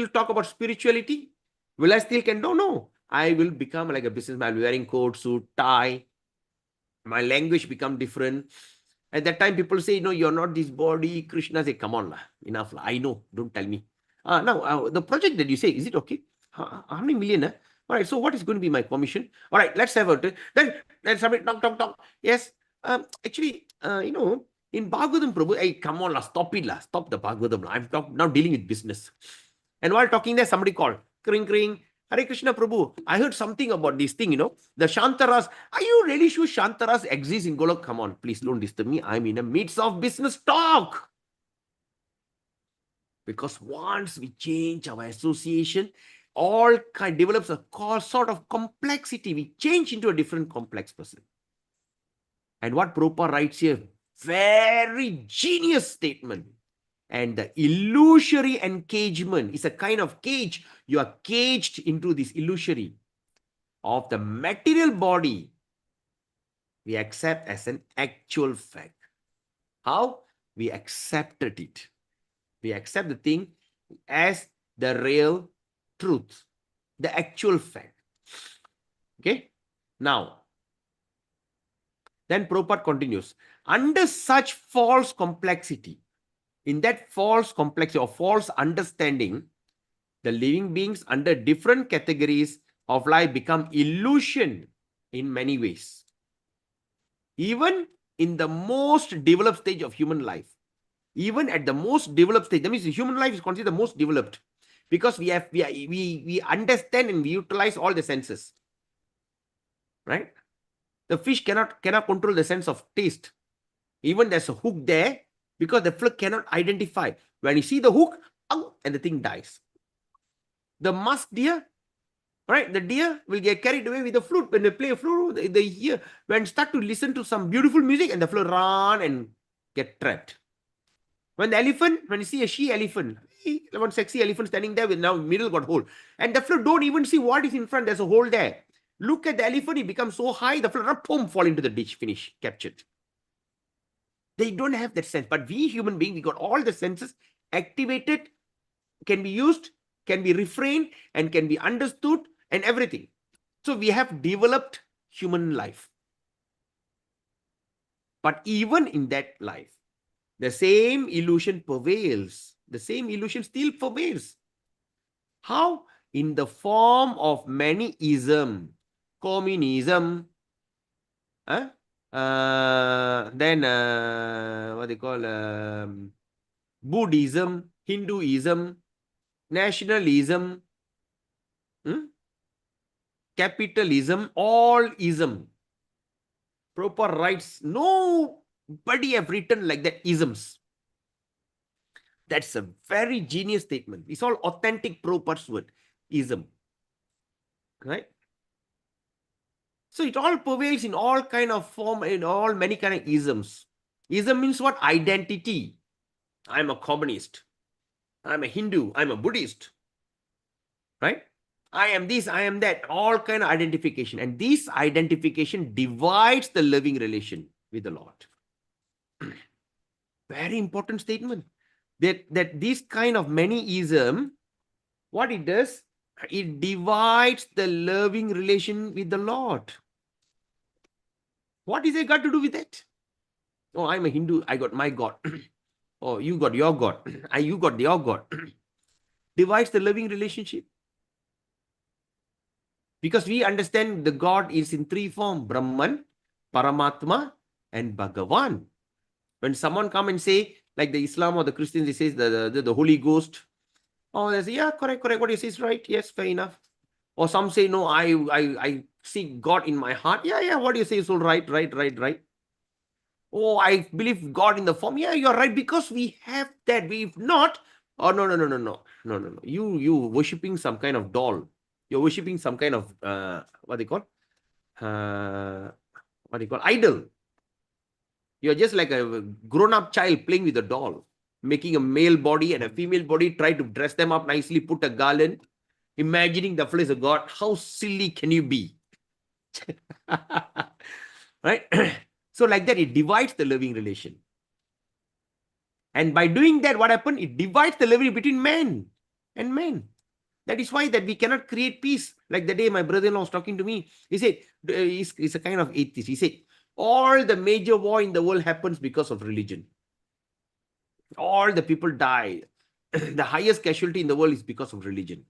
talk about spirituality? Will I still can? No. I will become like a businessman. I'll be wearing coat, suit, tie. My language become different. At that time, people say, no, you're not this body. Krishna say, come on, enough. I know. Don't tell me. Now, the project that you say, is it okay? How many million? All right. So what is going to be my commission? All right. Let's have a then somebody talk. Yes. Actually, in Bhagavatam, Prabhu, hey, come on, stop it. Stop the Bhagavatam. I'm now dealing with business. And while talking there, somebody called. Kring. Hare Krishna Prabhu, I heard something about this thing, the Shantaras. Are you really sure Shantaras exist in Golok? Come on, please don't disturb me. I'm in the midst of business talk. Because once we change our association, all kind develops a sort of complexity. We change into a different complex person. And what Prabhupada writes here, very genius statement. And the illusory engagement is a kind of cage. You are caged into this illusory of the material body. We accept as an actual fact. How? We accepted it. We accept the thing as the real truth, the actual fact. Okay? Now, then Prabhupada continues. Under such false complexity, in that false complexity or false understanding, the living beings under different categories of life become illusion in many ways. Even in the most developed stage of human life, even at the most developed stage, that means human life is considered the most developed because we understand and we utilize all the senses, right? The fish cannot control the sense of taste. Even there's a hook there because the fish cannot identify. When you see the hook, and the thing dies. The musk deer, right? The deer will get carried away with the flute. When they play a flute, they hear, when start to listen to some beautiful music and the flute run and get trapped. When the elephant, when you see a she-elephant, one sexy elephant standing there with now middle got hole. And the flute don't even see what is in front. There's a hole there. Look at the elephant, it becomes so high, the flute, boom, fall into the ditch, finish, captured. They don't have that sense. But we human beings, we got all the senses activated, can be used, can be refrained, and can be understood, and everything. So we have developed human life. But even in that life, the same illusion prevails. The same illusion still prevails. How? In the form of many isms. Communism, then what they call Buddhism, Hinduism, nationalism, capitalism, all ism. Proper rights. Nobody have written like that isms. That's a very genius statement. It's all authentic Prabhupada's word. Ism. Right? So it all prevails in all kind of form, in all many kind of isms. Ism means what? Identity. I'm a communist. I'm a Hindu. I'm a Buddhist. Right? I am this, I am that. All kind of identification. And this identification divides the loving relation with the Lord. Very important statement. That this kind of many ism, what it does, it divides the loving relation with the Lord. What is it got to do with that? Oh, I'm a Hindu, I got my God. Oh, you got your God. You got your God. Divides the loving relationship. Because we understand the God is in three forms: Brahman, Paramatma, and Bhagavan. When someone come and say, like the Islam or the Christians, they say the Holy Ghost. Oh, they say, yeah, correct. What you say is right. Yes, fair enough. Or some say, no, I see God in my heart. Yeah, what you say is all right. Oh, I believe God in the form. Yeah, you're right, because we have that. We've not. Oh, no. You worshipping some kind of doll. You're worshipping some kind of what they call idol. You're just like a grown-up child playing with a doll, making a male body and a female body, try to dress them up nicely, put a garland, imagining the flesh of God. How silly can you be? Right? So like that, it divides the loving relation. And by doing that, what happened? It divides the loving between man and man. That is why that we cannot create peace. Like the day my brother-in-law was talking to me, he said, he's a kind of atheist. He said, all the major war in the world happens because of religion. All the people die. The highest casualty in the world is because of religion.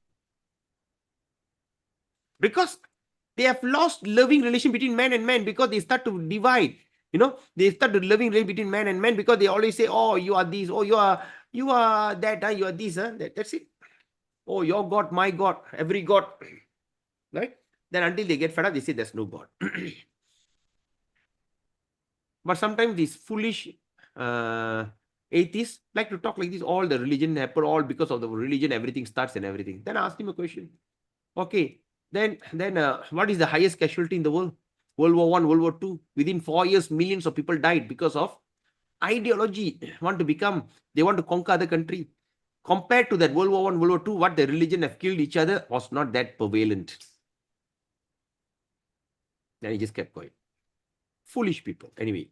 Because they have lost loving relation between man and man, because they start to divide. They start to loving relation between man and man, because they always say, oh, you are this, oh, you are that, you are this, that's it. Oh, your God, my God, every God. Right? Then until they get fed up, they say there's no God. But sometimes these foolish atheists like to talk like this. All the religion happen, all because of the religion, everything starts and everything. Then I asked him a question. Okay, then what is the highest casualty in the world? World War I, World War II. Within 4 years, millions of people died because of ideology. They want to conquer other country. Compared to that World War I, World War II, what the religion have killed each other was not that prevalent. Then he just kept quiet. Foolish people. Anyway,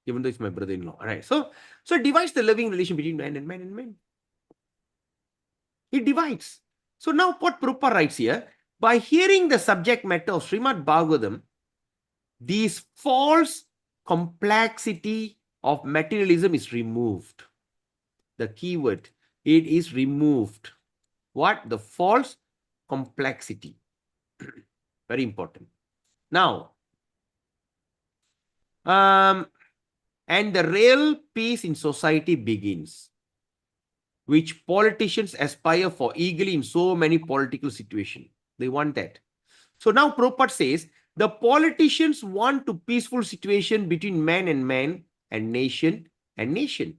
even though it's my brother-in-law. All right. So it divides the loving relation between man and man and man. It divides. So now what Prabhupada writes here, by hearing the subject matter of Srimad Bhagavatam, this false complexity of materialism is removed. The key word, it is removed. What? The false complexity. Very important. Now, and the real peace in society begins, which politicians aspire for eagerly in so many political situations. They want that. So now Prabhupada says, the politicians want a peaceful situation between man and nation and nation.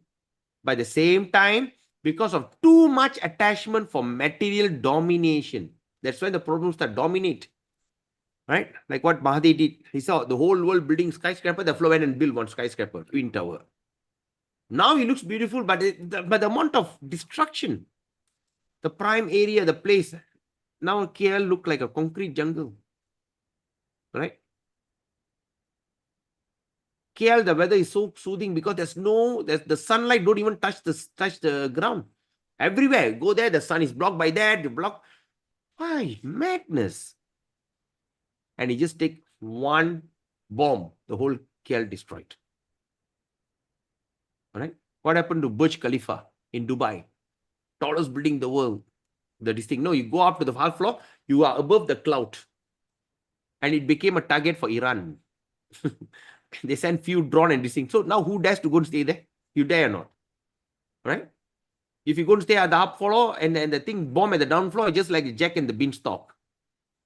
By the same time, because of too much attachment for material domination, that's when the problems start dominate. Right? Like what Mahadev did. He saw the whole world building skyscraper, the flow went and built one skyscraper, Twin Tower. Now he looks beautiful, but the amount of destruction, the prime area, the place, now KL look like a concrete jungle. Right? KL, the weather is so soothing because there's the sunlight don't even touch the ground. Everywhere, go there, the sun is blocked by that, you block. Why? Madness. And he just take one bomb, the whole KL destroyed. All right. What happened to Burj Khalifa in Dubai? Tallest building in the world. This thing. No, you go up to the half floor, you are above the cloud. And it became a target for Iran. They sent few drone and this thing. So now who dares to go and stay there? You dare or not? Right? If you go and stay at the up floor and the thing bomb at the down floor, just like Jack and the Beanstalk.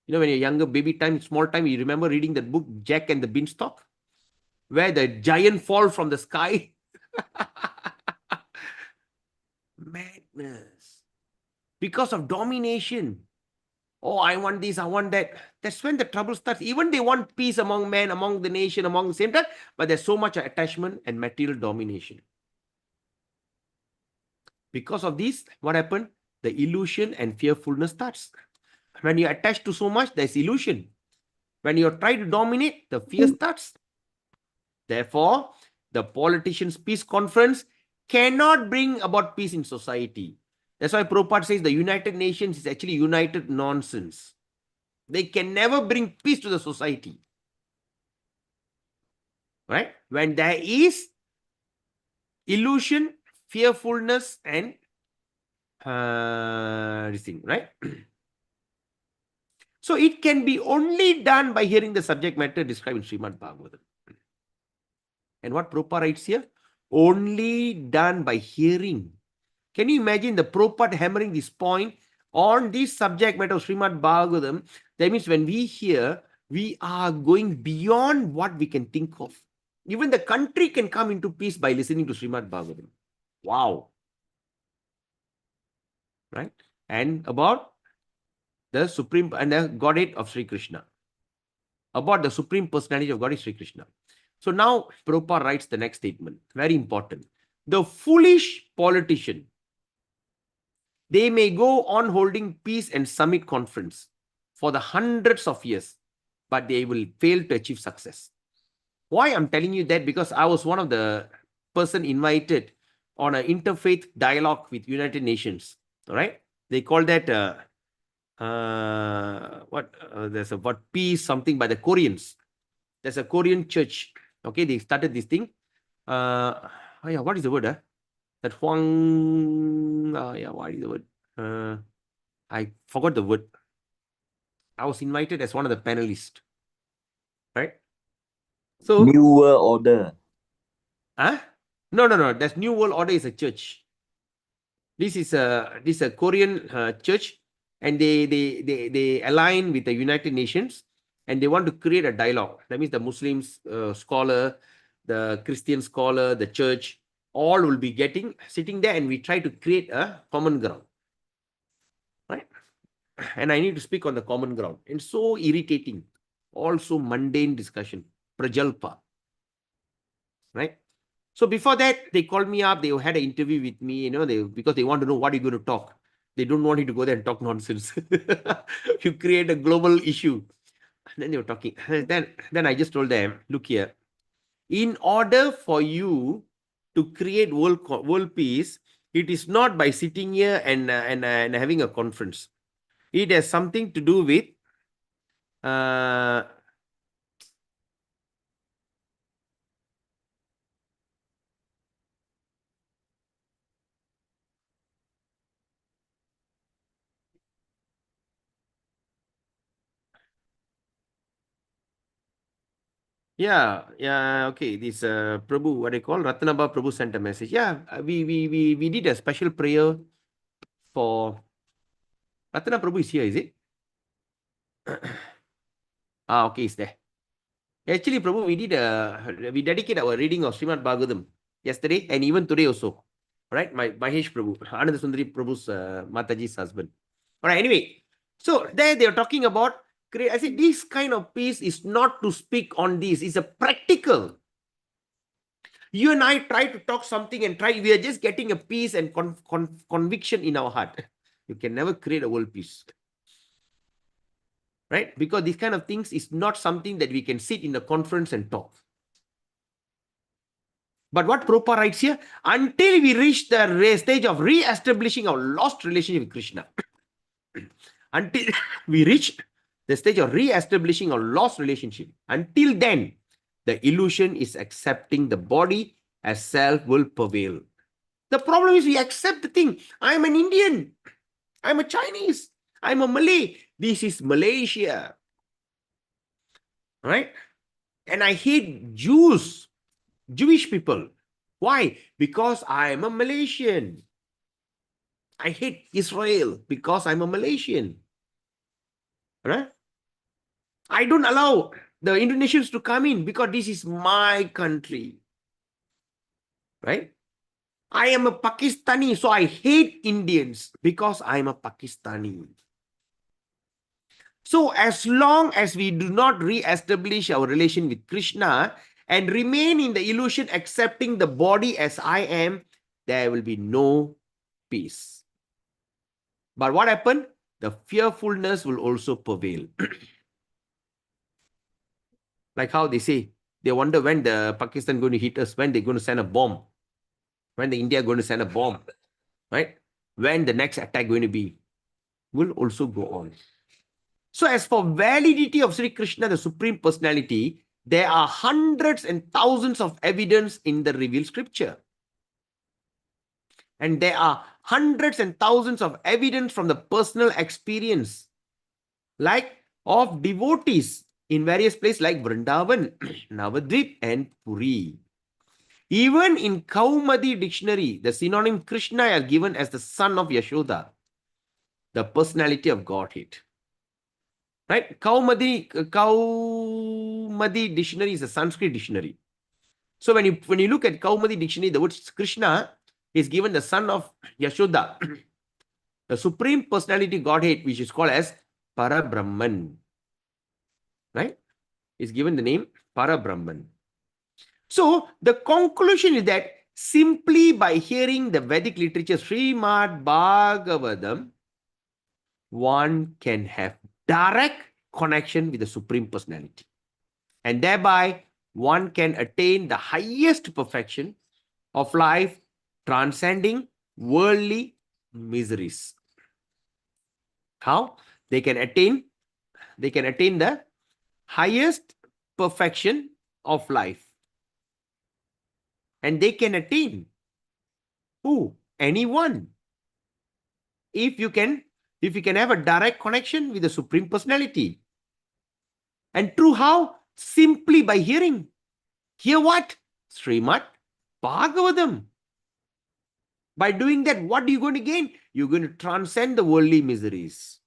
When you're younger, baby time, small time, you remember reading that book, Jack and the Beanstalk? Where the giant fall from the sky. Madness. Because of domination. Oh, I want this, I want that. That's when the trouble starts. Even they want peace among men, among the nation, among the same time, but there's so much attachment and material domination. Because of this, what happened? The illusion and fearfulness starts. When you attach to so much, there's illusion. When you try to dominate, the fear starts. Therefore, the politicians' peace conference cannot bring about peace in society. That's why Prabhupada says the United Nations is actually united nonsense. They can never bring peace to the society. Right? When there is illusion, fearfulness, and this thing, right? So it can be only done by hearing the subject matter described in Srimad Bhagavatam. And what Prabhupada writes here? Only done by hearing. Can you imagine the Prabhupada hammering this point on this subject matter of Srimad Bhagavatam? That means when we hear, we are going beyond what we can think of. Even the country can come into peace by listening to Srimad Bhagavatam. Wow. Right? And about the Supreme and the Godhead of Sri Krishna. About the Supreme Personality of God is Sri Krishna. So now Prabhupada writes the next statement. Very important. The foolish politician, they may go on holding peace and summit conference for the hundreds of years, but they will fail to achieve success. Why I'm telling you that? Because I was one of the person invited on an interfaith dialogue with United Nations. All right, they call that there's a word peace something by the Koreans. There's a Korean church. Okay, they started this thing. What is the word? That Huang. What is the word? I forgot the word. I was invited as one of the panelists. Right? So New World Order. No. That's New World Order is a church. This is a Korean church, and they align with the United Nations, and they want to create a dialogue. That means the Muslims scholar, the Christian scholar, the church, all will be sitting there, and we try to create a common ground. Right? And I need to speak on the common ground. And so irritating, also mundane discussion, prajalpa. Right? So before that, they called me up. They had an interview with me, because they want to know what you're going to talk. They don't want you to go there and talk nonsense. You create a global issue. And then they were talking. Then I just told them, look here. In order for you to create world peace, it is not by sitting here and having a conference. It has something to do with okay. This Prabhu, what they call Ratnabha Prabhu sent a message. Yeah, we did a special prayer for Ratna Prabhu is here, is it? Okay, it's there. Actually, Prabhu, we dedicate our reading of Srimad Bhagavatam yesterday and even today also. Right? Mahesh Prabhu, Ananda Sundari Prabhu's Mataji's husband. All right, anyway. So there they are talking about, I said, this kind of peace is not to speak on this. It's a practical. You and I try to talk something and we are just getting a peace and conviction in our heart. You can never create a world peace. Right? Because these kind of things is not something that we can sit in a conference and talk. But what Prabhupada writes here, until we reach the stage of re-establishing our lost relationship with Krishna, until we reach the stage of re-establishing our lost relationship, until then, the illusion is accepting the body as self will prevail. The problem is we accept the thing. I'm an Indian. I'm a Chinese. I'm a Malay. This is Malaysia. Right? And I hate Jewish people. Why? Because I am a Malaysian. I hate Israel because I'm a Malaysian. Right? I don't allow the Indonesians to come in because this is my country. Right? I am a Pakistani, so I hate Indians because I'm a Pakistani. So as long as we do not re-establish our relation with Krishna and remain in the illusion accepting the body as I am, there will be no peace. But what happened? The fearfulness will also prevail. Like how they say, they wonder when the Pakistan going to hit us, when they're going to send a bomb, when the India going to send a bomb, right? When the next attack going to be, will also go on. So as for validity of Sri Krishna, the Supreme Personality, there are hundreds and thousands of evidence in the revealed scripture. And there are hundreds and thousands of evidence from the personal experience. Like of devotees in various places like Vrindavan, Navadvip, and Puri. Even in Kaumadi dictionary, the synonym Krishna are given as the son of Yashoda, the personality of Godhead. Right? Kaumadi dictionary is a Sanskrit dictionary. So when you look at Kaumadi dictionary, the word Krishna is given the son of Yashoda, the supreme personality Godhead, which is called as Parabrahman. Right? Is given the name Parabrahman. So the conclusion is that simply by hearing the Vedic literature, Srimad Bhagavatam, one can have direct connection with the Supreme Personality. And thereby, one can attain the highest perfection of life, transcending worldly miseries. How? They can attain the highest perfection of life. And they can attain who? Anyone. If you can have a direct connection with the Supreme Personality. And through how? Simply by hearing. Hear what? Srimad Bhagavatam. By doing that, what are you going to gain? You're going to transcend the worldly miseries.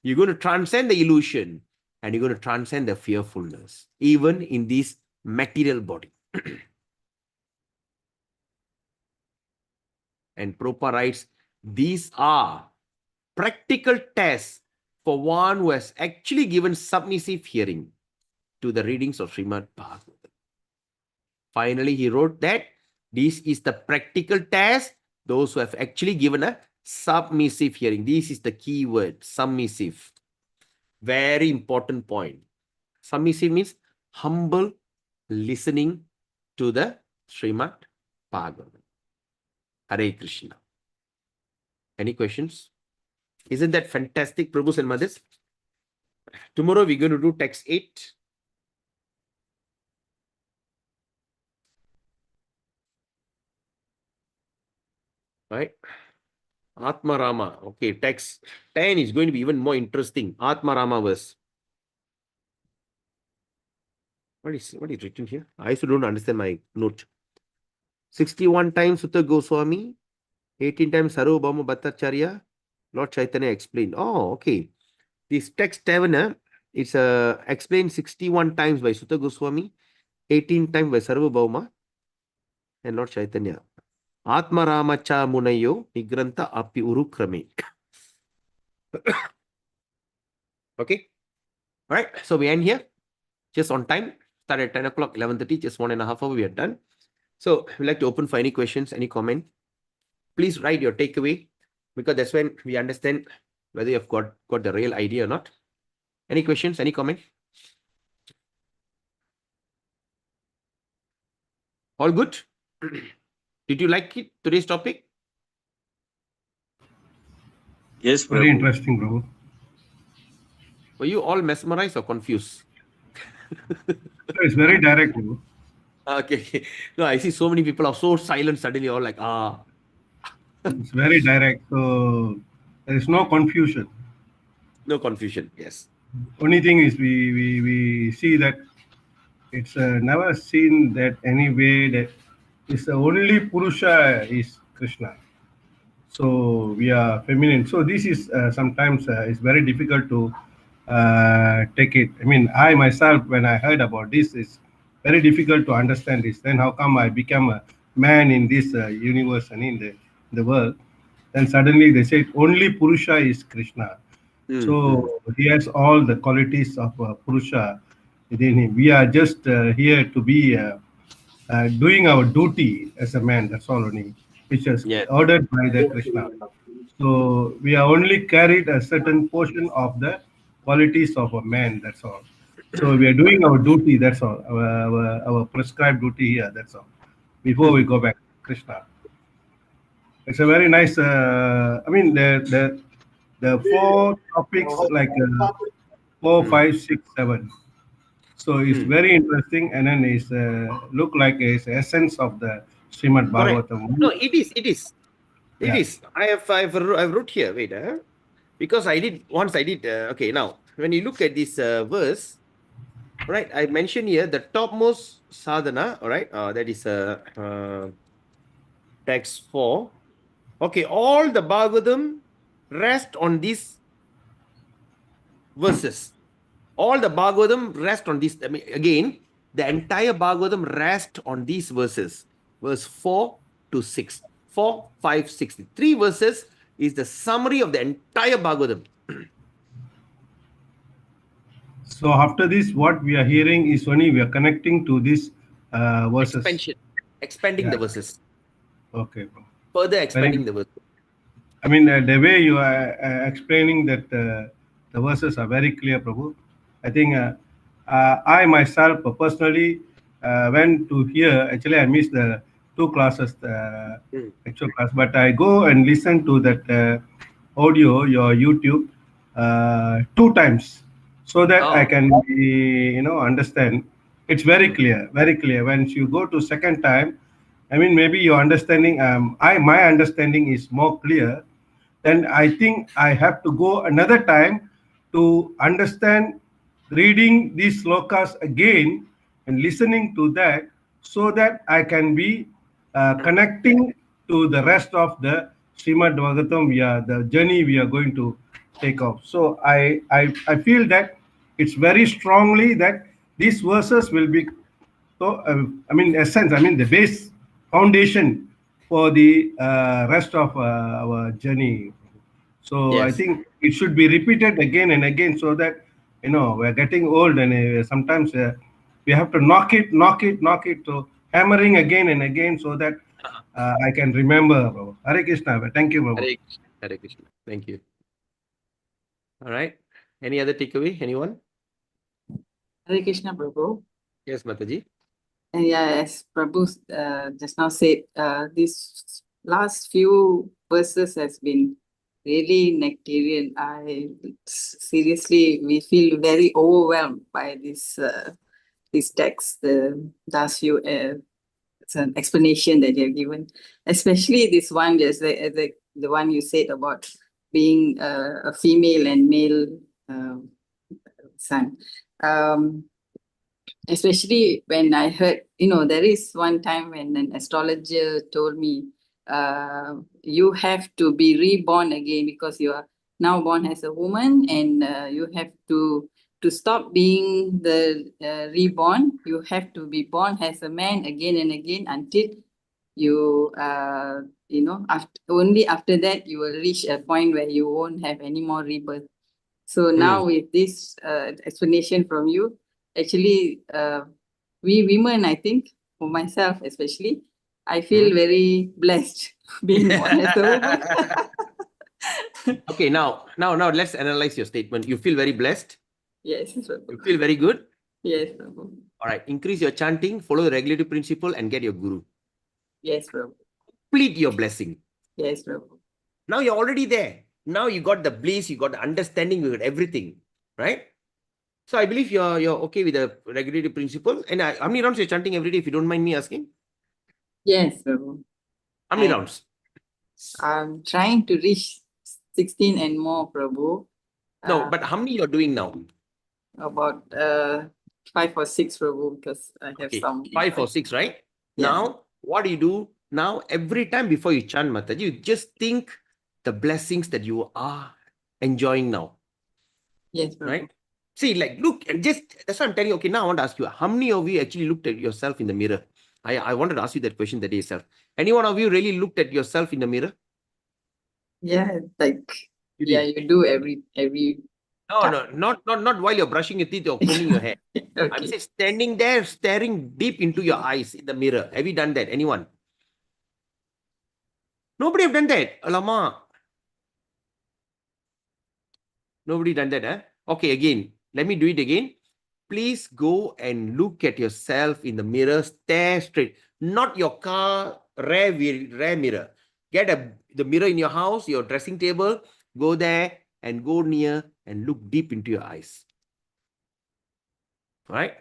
You're going to transcend the illusion. And you're going to transcend the fearfulness. Even in this material body. And Prabhupada writes, these are practical tests for one who has actually given submissive hearing to the readings of Srimad Bhagavatam. Finally, he wrote that this is the practical test, those who have actually given a submissive hearing. This is the key word, submissive. Very important point. Submissive means humble listening to the Srimad Bhagavatam. Hare Krishna. Any questions? Isn't that fantastic, Prabhus and Mothers? Tomorrow we're going to do text 8. Right? Atma Rama. Okay, text 10 is going to be even more interesting. Atma Rama verse. What is written here? I also don't understand my note. 61 times Sutta Goswami, 18 times Sarvabhauma Bhattacharya, Lord Chaitanya explained. Oh, okay. This text 7, it's explained 61 times by Sutta Goswami, 18 times by Sarvabhauma and Lord Chaitanya. Atma Rama cha munayo nigranta api urukrame. Okay. All right. So we end here. Just on time. Start at 10 o'clock, 11:30, just 1.5 hours we are done. So we'd like to open for any questions, any comment. Please write your takeaway, because that's when we understand whether you've got the real idea or not. Any questions, any comment? All good? Did you like it, today's topic? Yes, very interesting, bro. Were you all mesmerized or confused? It's very direct, bro. Okay. No, I see so many people are so silent suddenly, all like, ah. It's very direct, so there is no confusion. No confusion, yes. Only thing is we see that it's never seen that any way that it's the only Purusha is Krishna. So we are feminine. So this is sometimes it's very difficult to take it. I mean, I myself, when I heard about this, it's very difficult to understand this. Then how come I become a man in this universe and in the world? Then suddenly they say only Purusha is Krishna. So he has all the qualities of Purusha within him. We are just here to be doing our duty as a man. That's all only, which is ordered by the Krishna. So we are only carried a certain portion of the qualities of a man. That's all. So we are doing our duty. That's all. Our prescribed duty here. That's all. Before we go back to Krishna. It's a very nice. I mean, the 4 topics like 4, 5, 6, 7. So it's very interesting, and then it's look like it's the essence of the Srimad Bhagavatam. No, it is. It is. I've wrote here. Wait, because I did once. I did. Okay, now when you look at this verse, right, I mentioned here the topmost sadhana, all right, that is text 4. Okay, all the Bhagavatam rest on these verses. All the Bhagavatam rest on this. I mean, again, the entire Bhagavatam rest on these verses. Verse 4 to 6. 4, 5, 6. 3 verses is the summary of the entire Bhagavatam. So after this, what we are hearing is only we are connecting to this verses. Expansion. Expanding the verses. Okay, bro. Further expanding the verses. I mean, the way you are explaining that the verses are very clear, Prabhu. I think I myself personally went to hear. Actually, I missed the 2 classes, actual class, but I go and listen to that audio, your YouTube, 2 times, so that I can understand. It's very clear, very clear. When you go to second time, I mean, maybe your understanding, my understanding is more clear. Then I think I have to go another time to understand, reading these slokas again and listening to that, so that I can be connecting to the rest of the Srimad Bhagavatam, the journey we are going to take off. So I feel that it's very strongly that these verses will be, so I mean, essence, I mean the base foundation for the rest of our journey. So I think it should be repeated again and again, so that we're getting old, and sometimes we have to knock it, to hammering again and again, so that I can remember. Hare Krishna. Thank you, Prabhu. Hare Krishna. Thank you. All right. Any other takeaway? Anyone? Hare Krishna, Prabhu. Yes, Mataji. Yeah, as Prabhu just now said, these last few verses has been really nectarian. Seriously, we feel very overwhelmed by this text, the last few it's an explanation that you have given, especially this one, just the one you said about being a female and male son. Especially when I heard, there is one time when an astrologer told me, you have to be reborn again because you are now born as a woman, and you have to stop being the reborn. You have to be born as a man again and again until you, only after that you will reach a point where you won't have any more rebirth. So now with this explanation from you, actually, we women, I think, for myself especially, I feel very blessed being born as a woman. Okay, now let's analyze your statement. You feel very blessed? Yes. You feel very good? Yes. All right, increase your chanting, follow the regulative principle, and get your guru. Yes, Prabhu. Complete your blessing. Yes, Prabhu. Now you're already there. Now you got the bliss, you got the understanding, you got everything, right? So I believe you're okay with the regulative principle. And how many rounds you're chanting every day, if you don't mind me asking? Yes, Prabhu. How many rounds? I'm trying to reach 16 and more, Prabhu. No, but how many you're doing now? About 5 or 6, Prabhu, because I have some. 5 or 6, right? Yeah. Now, what do you do? Now, every time before you chant Mataji, you just think the blessings that you are enjoying now. Yes, Prabhu. Right? See, like, look, and just, that's what I'm telling you. Okay, now I want to ask you, how many of you actually looked at yourself in the mirror? I wanted to ask you that question that day itself. Any one of you really looked at yourself in the mirror? Yeah, you do every No, not while you're brushing your teeth or combing your hair. Okay. I'm saying standing there, staring deep into your eyes in the mirror. Have you done that? Anyone? Nobody have done that. Alamak. Nobody done that, huh? Okay, again. Let me do it again. Please go and look at yourself in the mirror. Stare straight. Not your car, rare mirror. Get the mirror in your house, your dressing table. Go there and go near and look deep into your eyes. Right?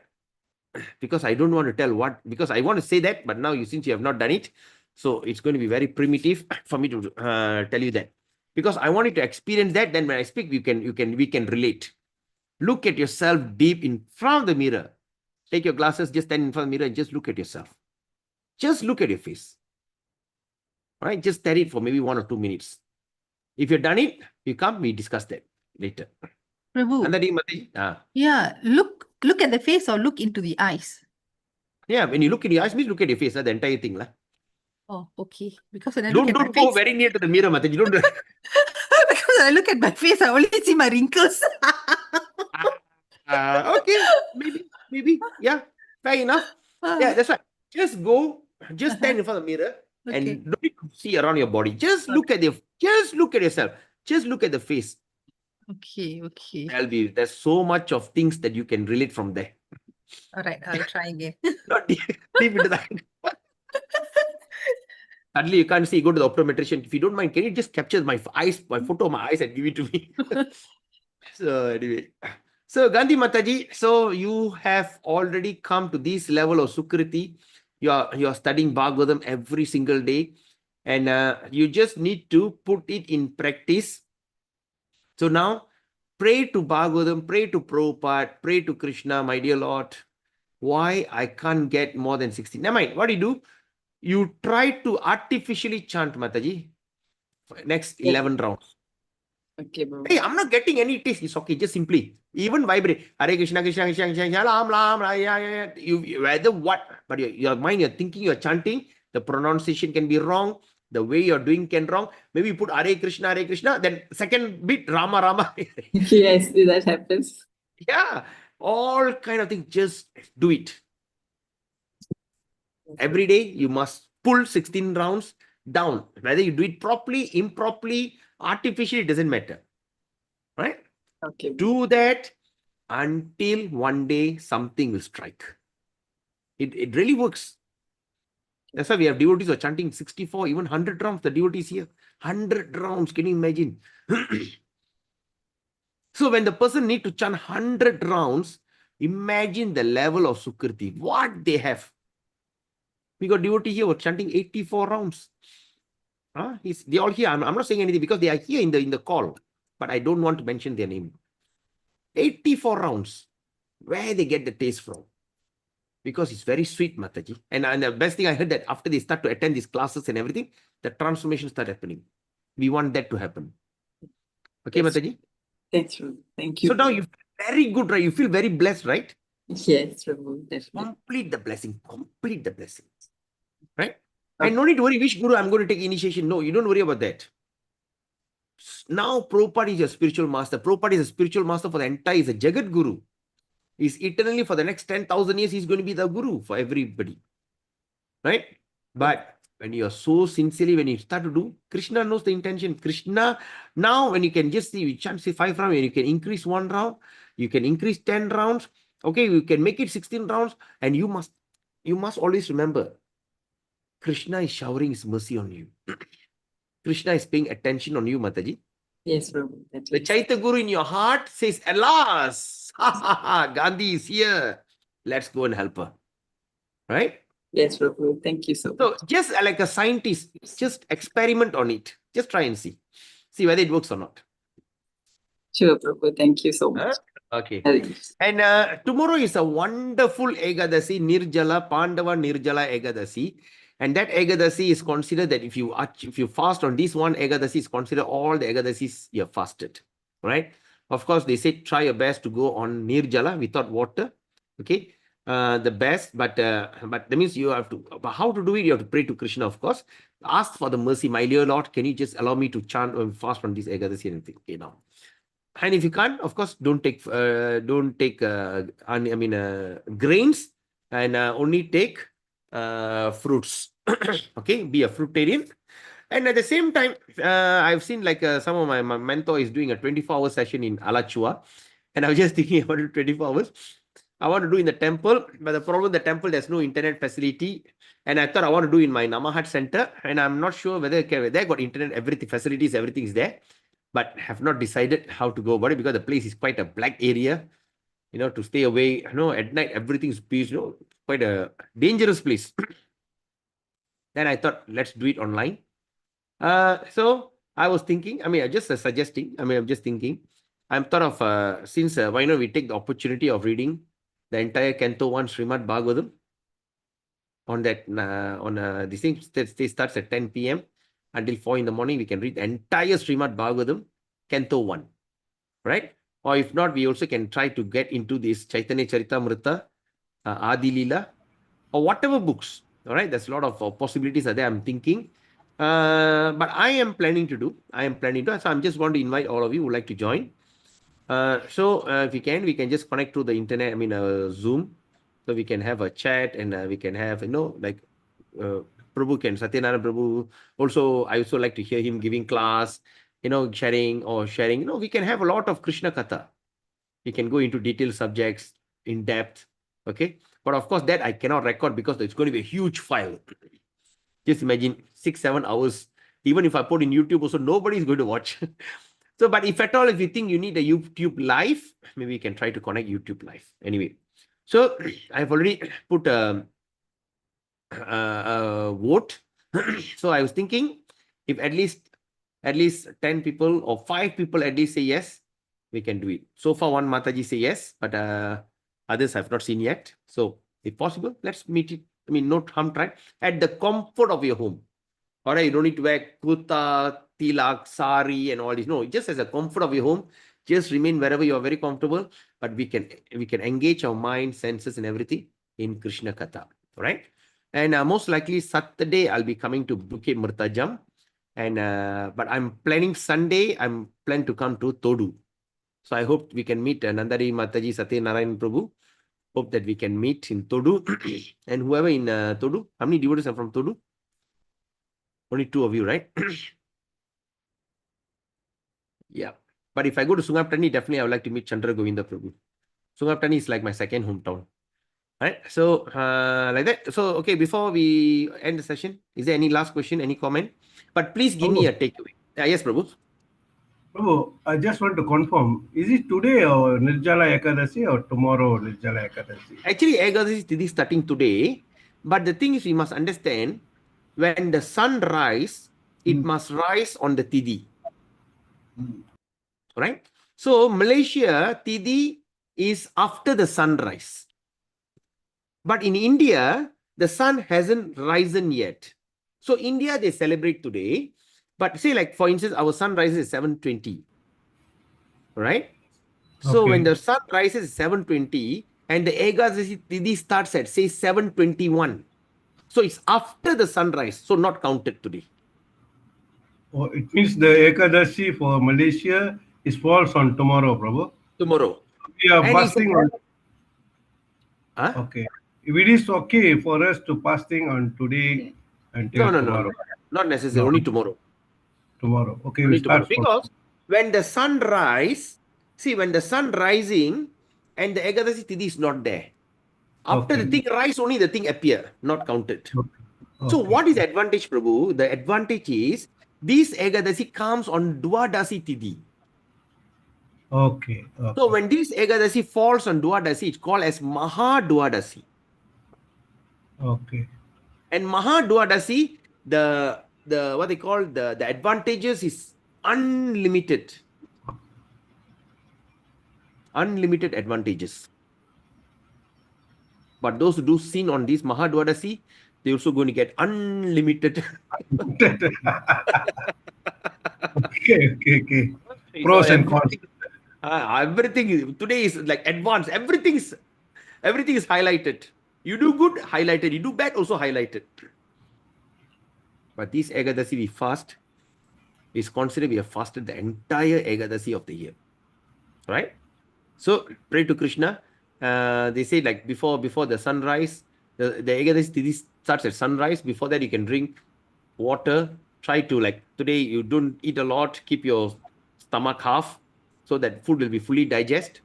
Because I don't want to tell what, because I want to say that, but now since you have not done it, so it's going to be very primitive for me to tell you that. Because I want you to experience that, then when I speak, we can relate. Look at yourself deep in front of the mirror. Take your glasses, just stand in front of the mirror and just look at yourself. Just look at your face. All right, just stare it for maybe 1 or 2 minutes. If you've done it, you come, we discuss that later. Prabhu. Yeah, look at the face or look into the eyes. Yeah, when you look in your eyes, means look at your face, the entire thing. Oh, okay. Because when I look at my Don't go face, very near to the mirror, Mataji. Don't. because when I look at my face, I only see my wrinkles. Okay, maybe, yeah, fair enough. Yeah, that's right. Just go, just stand in front of the mirror and don't need to see around your body. Just look at yourself. Just look at the face. Okay. There's so much of things that you can relate from there. All right, I'll try again. Not deep into that. Suddenly you can't see, go to the optometrician. If you don't mind, can you just capture my photo of my eyes and give it to me? So anyway. So Gandhi Mataji, so you have already come to this level of Sukriti. You are studying Bhagavatam every single day. And you just need to put it in practice. So now, pray to Bhagavatam, pray to Prabhupada, pray to Krishna, my dear Lord. Why I can't get more than 60? Never mind. What do? You try to artificially chant, Mataji. Next 11 rounds. Okay, bro. Hey, I'm not getting any taste. It's okay. Just simply, even vibrate. Hare Krishna, Krishna, Krishna, Krishna, Ram, Ram, you whether what, but your mind, you're thinking, you're chanting, the pronunciation can be wrong. The way you're doing can wrong. Maybe you put Hare Krishna, then second bit Rama, Rama. Yes, that happens. Yeah, all kind of things. Just do it. Every day you must pull 16 rounds down. Whether you do it properly, improperly, artificially, it doesn't matter. Right? Okay. Do that until one day something will strike. It really works. That's why we have devotees who are chanting 64, even 100 rounds. The devotees here, 100 rounds. Can you imagine? So when the person need to chant 100 rounds, imagine the level of Sukriti, what they have. We got devotee here who are chanting 84 rounds. They all here. I'm not saying anything because they are here in the call, but I don't want to mention their name. 84 rounds. Where they get the taste from? Because it's very sweet, Mataji. And the best thing I heard that after they start to attend these classes and everything, the transformation start happening. We want that to happen. Okay, yes. Mataji? That's true. Thank you. So now you feel very good, right? You feel very blessed, right? Yes, Prabhu. Complete the blessing. Complete the blessing. Right? Okay. And no need to worry which guru I'm going to take initiation. No, you don't worry about that. Now Prabhupada is your spiritual master. Prabhupada is a spiritual master for the entire, is a Jagat Guru. He's eternally for the next 10,000 years, he's going to be the guru for everybody. Right? But when you are so sincerely, when you start to do, Krishna knows the intention. Krishna, now when you can just see, you chant say 5 rounds, and you can increase 1 round, you can increase 10 rounds. Okay, you can make it 16 rounds, and you must always remember, Krishna is showering his mercy on you. Krishna is paying attention on you, Mataji. Yes, Prabhu. The Chaitya Guru in your heart says, alas, Gandhi is here. Let's go and help her. Right? Yes, Prabhu. Thank you so much. So just like a scientist, just experiment on it. Just try and see. See whether it works or not. Sure, Prabhu. Thank you so much. Okay. And tomorrow is a wonderful Ekadasi, Nirjala, Pandava Nirjala Ekadasi. And that Ekadasi is considered that if you fast on this one Ekadasi, is considered all the Ekadasis you have fasted. Right? Of course, they say try your best to go on Nirjala without water. Okay. The best, but that means you have to, how to do it? You have to pray to Krishna, of course. Ask for the mercy, my dear Lord, can you just allow me to chant and fast on this Ekadasi and everything? Okay, now. And if you can't, of course, don't take grains and only take fruits. Okay, be a fruitarian. And at the same time, I've seen like some of my mentor is doing a 24-hour session in Alachua. And I was just thinking about it 24 hours. I want to do in the temple, but the problem, the temple, there's no internet facility. And I thought I want to do in my Namahat center. And I'm not sure whether they got internet, everything, facilities, everything is there. But have not decided how to go about it because the place is quite a black area, to stay away. At night, everything is peaceful, quite a dangerous place. Then I thought, let's do it online. So I was thinking, I'm just thinking, I'm thought of, since why not we take the opportunity of reading the entire Canto 1 Srimad Bhagavatam on that, this thing starts at 10 p.m. until 4 in the morning. We can read the entire Srimad Bhagavatam, Canto 1, right? Or if not, we also can try to get into this Chaitanya Charitamrita, Adi Leela, or whatever books, all right? There's a lot of possibilities are there, I'm thinking. But I am planning to do, so I'm just going to invite all of you who would like to join. If we can just connect to the internet, Zoom, so we can have a chat and we can have, like Prabhu Satyanarayana Prabhu. Also, I also like to hear him giving class, sharing, we can have a lot of Krishna Katha. We can go into detailed subjects in depth, okay? But of course, that I cannot record because it's going to be a huge file. Just imagine 6-7 hours. Even if I put in YouTube also, nobody is going to watch. So, but if at all, if you think you need a YouTube live, maybe we can try to connect YouTube live. Anyway, so I've already put a vote. So I was thinking, if at least 10 people or 5 people at least say yes, we can do it. So far, one Mataji say yes, but others I've not seen yet. So if possible, let's meet it. No harm try at the comfort of your home. All right, you don't need to wear kurta, tilak, sari, and all this. No, just as a comfort of your home, just remain wherever you are very comfortable. But we can engage our mind, senses, and everything in Krishna Katha. All right, and most likely Saturday I'll be coming to Bukit Murtajam, and but I'm planning Sunday. I'm planning to come to Todu. So I hope we can meet Nandari Mataji Satyanarayan Prabhu. Hope that we can meet in Todu. And whoever in Todu, how many devotees are from Todu? Only 2 of you, right? Yeah. But if I go to Sungaptani, definitely I would like to meet Chandra Govinda Prabhu. Sungaptani is like my second hometown. Right? So, like that. So, okay, before we end the session, is there any last question, any comment? But please give me a takeaway. Yes, Prabhu. Prabhu, I just want to confirm, is it today or Nirjala Ekadasi or tomorrow Nirjala Ekadasi? Actually, Ekadasi is starting today. But the thing is, we must understand, when the sun rises, it must rise on the Tidi. Right? So, Malaysia, Tidi is after the sunrise. But in India, the sun hasn't risen yet. So, India, they celebrate today. But say, like, for instance, our sun rises at 7:20. Right? So, Okay. when the sun rises at 7:20 and the Ekadasi Tidi starts at, say, 7:21. So, it's after the sunrise. So, not counted today. Oh, it means the Ekadashi for Malaysia is falls on tomorrow, Prabhu. Tomorrow. We are And fasting on. Huh? Okay. If it is okay for us to fasting on today until tomorrow. Not necessarily. No. Only tomorrow. Tomorrow. Okay. Only We start tomorrow. Because when the sun rises, see, when the sun rising and the Ekadasi Tidi is not there. After the thing rise, only the thing appear, not counted. Okay. So what is the advantage, Prabhu? The advantage is this Ekadasi comes on Dwadasi Tidi. Okay. So when this Ekadasi falls on Dwadasi, it's called as Maha Dwadasi. Okay. And Maha Dwadasi, the what they call the advantages is unlimited. Unlimited advantages. But those who do sin on this Maha Dwadasi, they're also going to get unlimited. Okay. Pros and cons. Everything today is like advanced. Everything is highlighted. You do good, highlighted. You do bad, also highlighted. But this Ekadasi we fast is considered we have fasted the entire Ekadasi of the year. Right? So pray to Krishna. They say like before the sunrise, the Ekadasi starts at sunrise. Before that, you can drink water. Try to, like, today you don't eat a lot. Keep your stomach half so that food will be fully digest.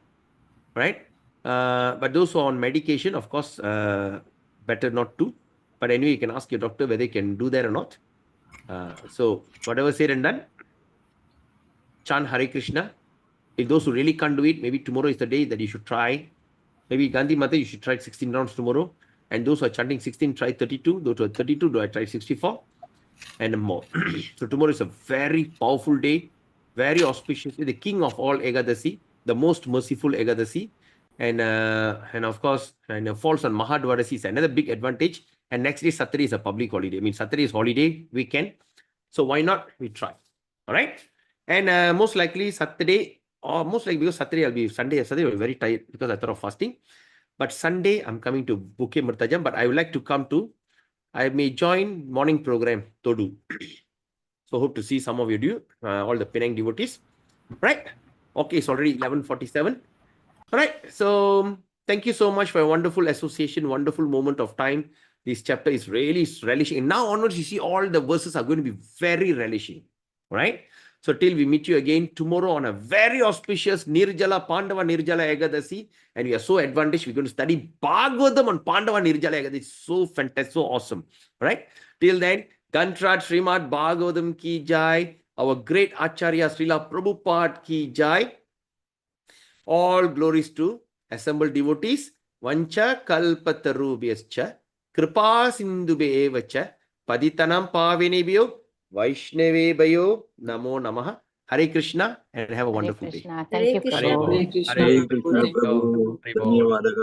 Right? But those who are on medication, of course, better not to. But anyway, you can ask your doctor whether you can do that or not. So whatever said and done, chant Hare Krishna. If those who really can't do it, maybe tomorrow is the day that you should try. Maybe Gandhi Mata, you should try 16 rounds tomorrow. And those who are chanting 16, try 32. Those who are 32, do I try 64? And more. So tomorrow is a very powerful day. very auspiciously, the king of all Ekadasi, the most merciful Ekadasi. And of course, and falls on Mahadwadasi is another big advantage. And next day, Saturday is a public holiday. I mean, Saturday is holiday weekend. So why not? We try. All right. And most likely Saturday, or most likely because Saturday Saturday will be very tired because I thought of fasting. But Sunday, I'm coming to Bukit Murtajam, but I would like to come to, I may join morning program, Todu. So hope to see some of you, all the Penang devotees. Right? Okay, it's already 11:47. All right. So thank you so much for a wonderful association, wonderful moment of time. This chapter is really relishing. And now onwards, you see all the verses are going to be very relishing. All right. So till we meet you again tomorrow on a very auspicious Nirjala Pandava Nirjala Ekadasi. And we are so advantaged. We're going to study Bhagavatam on Pandava Nirjala Ekadasi. It's so fantastic, so awesome. All right. Till then, Gantrat Srimad Bhagavatam ki jai. Our great Acharya Srila Prabhupada ki jai. All glories to assembled devotees. Vancha kalpatarubhyascha kripa sindube evacha paditanam pavinebhyo vaishnavebhyo namo namaha. Hare Krishna and have a wonderful day. Thank you, Krishna. Prabhu. Hare Krishna. Hare Prabhu. Thank you. Krishna.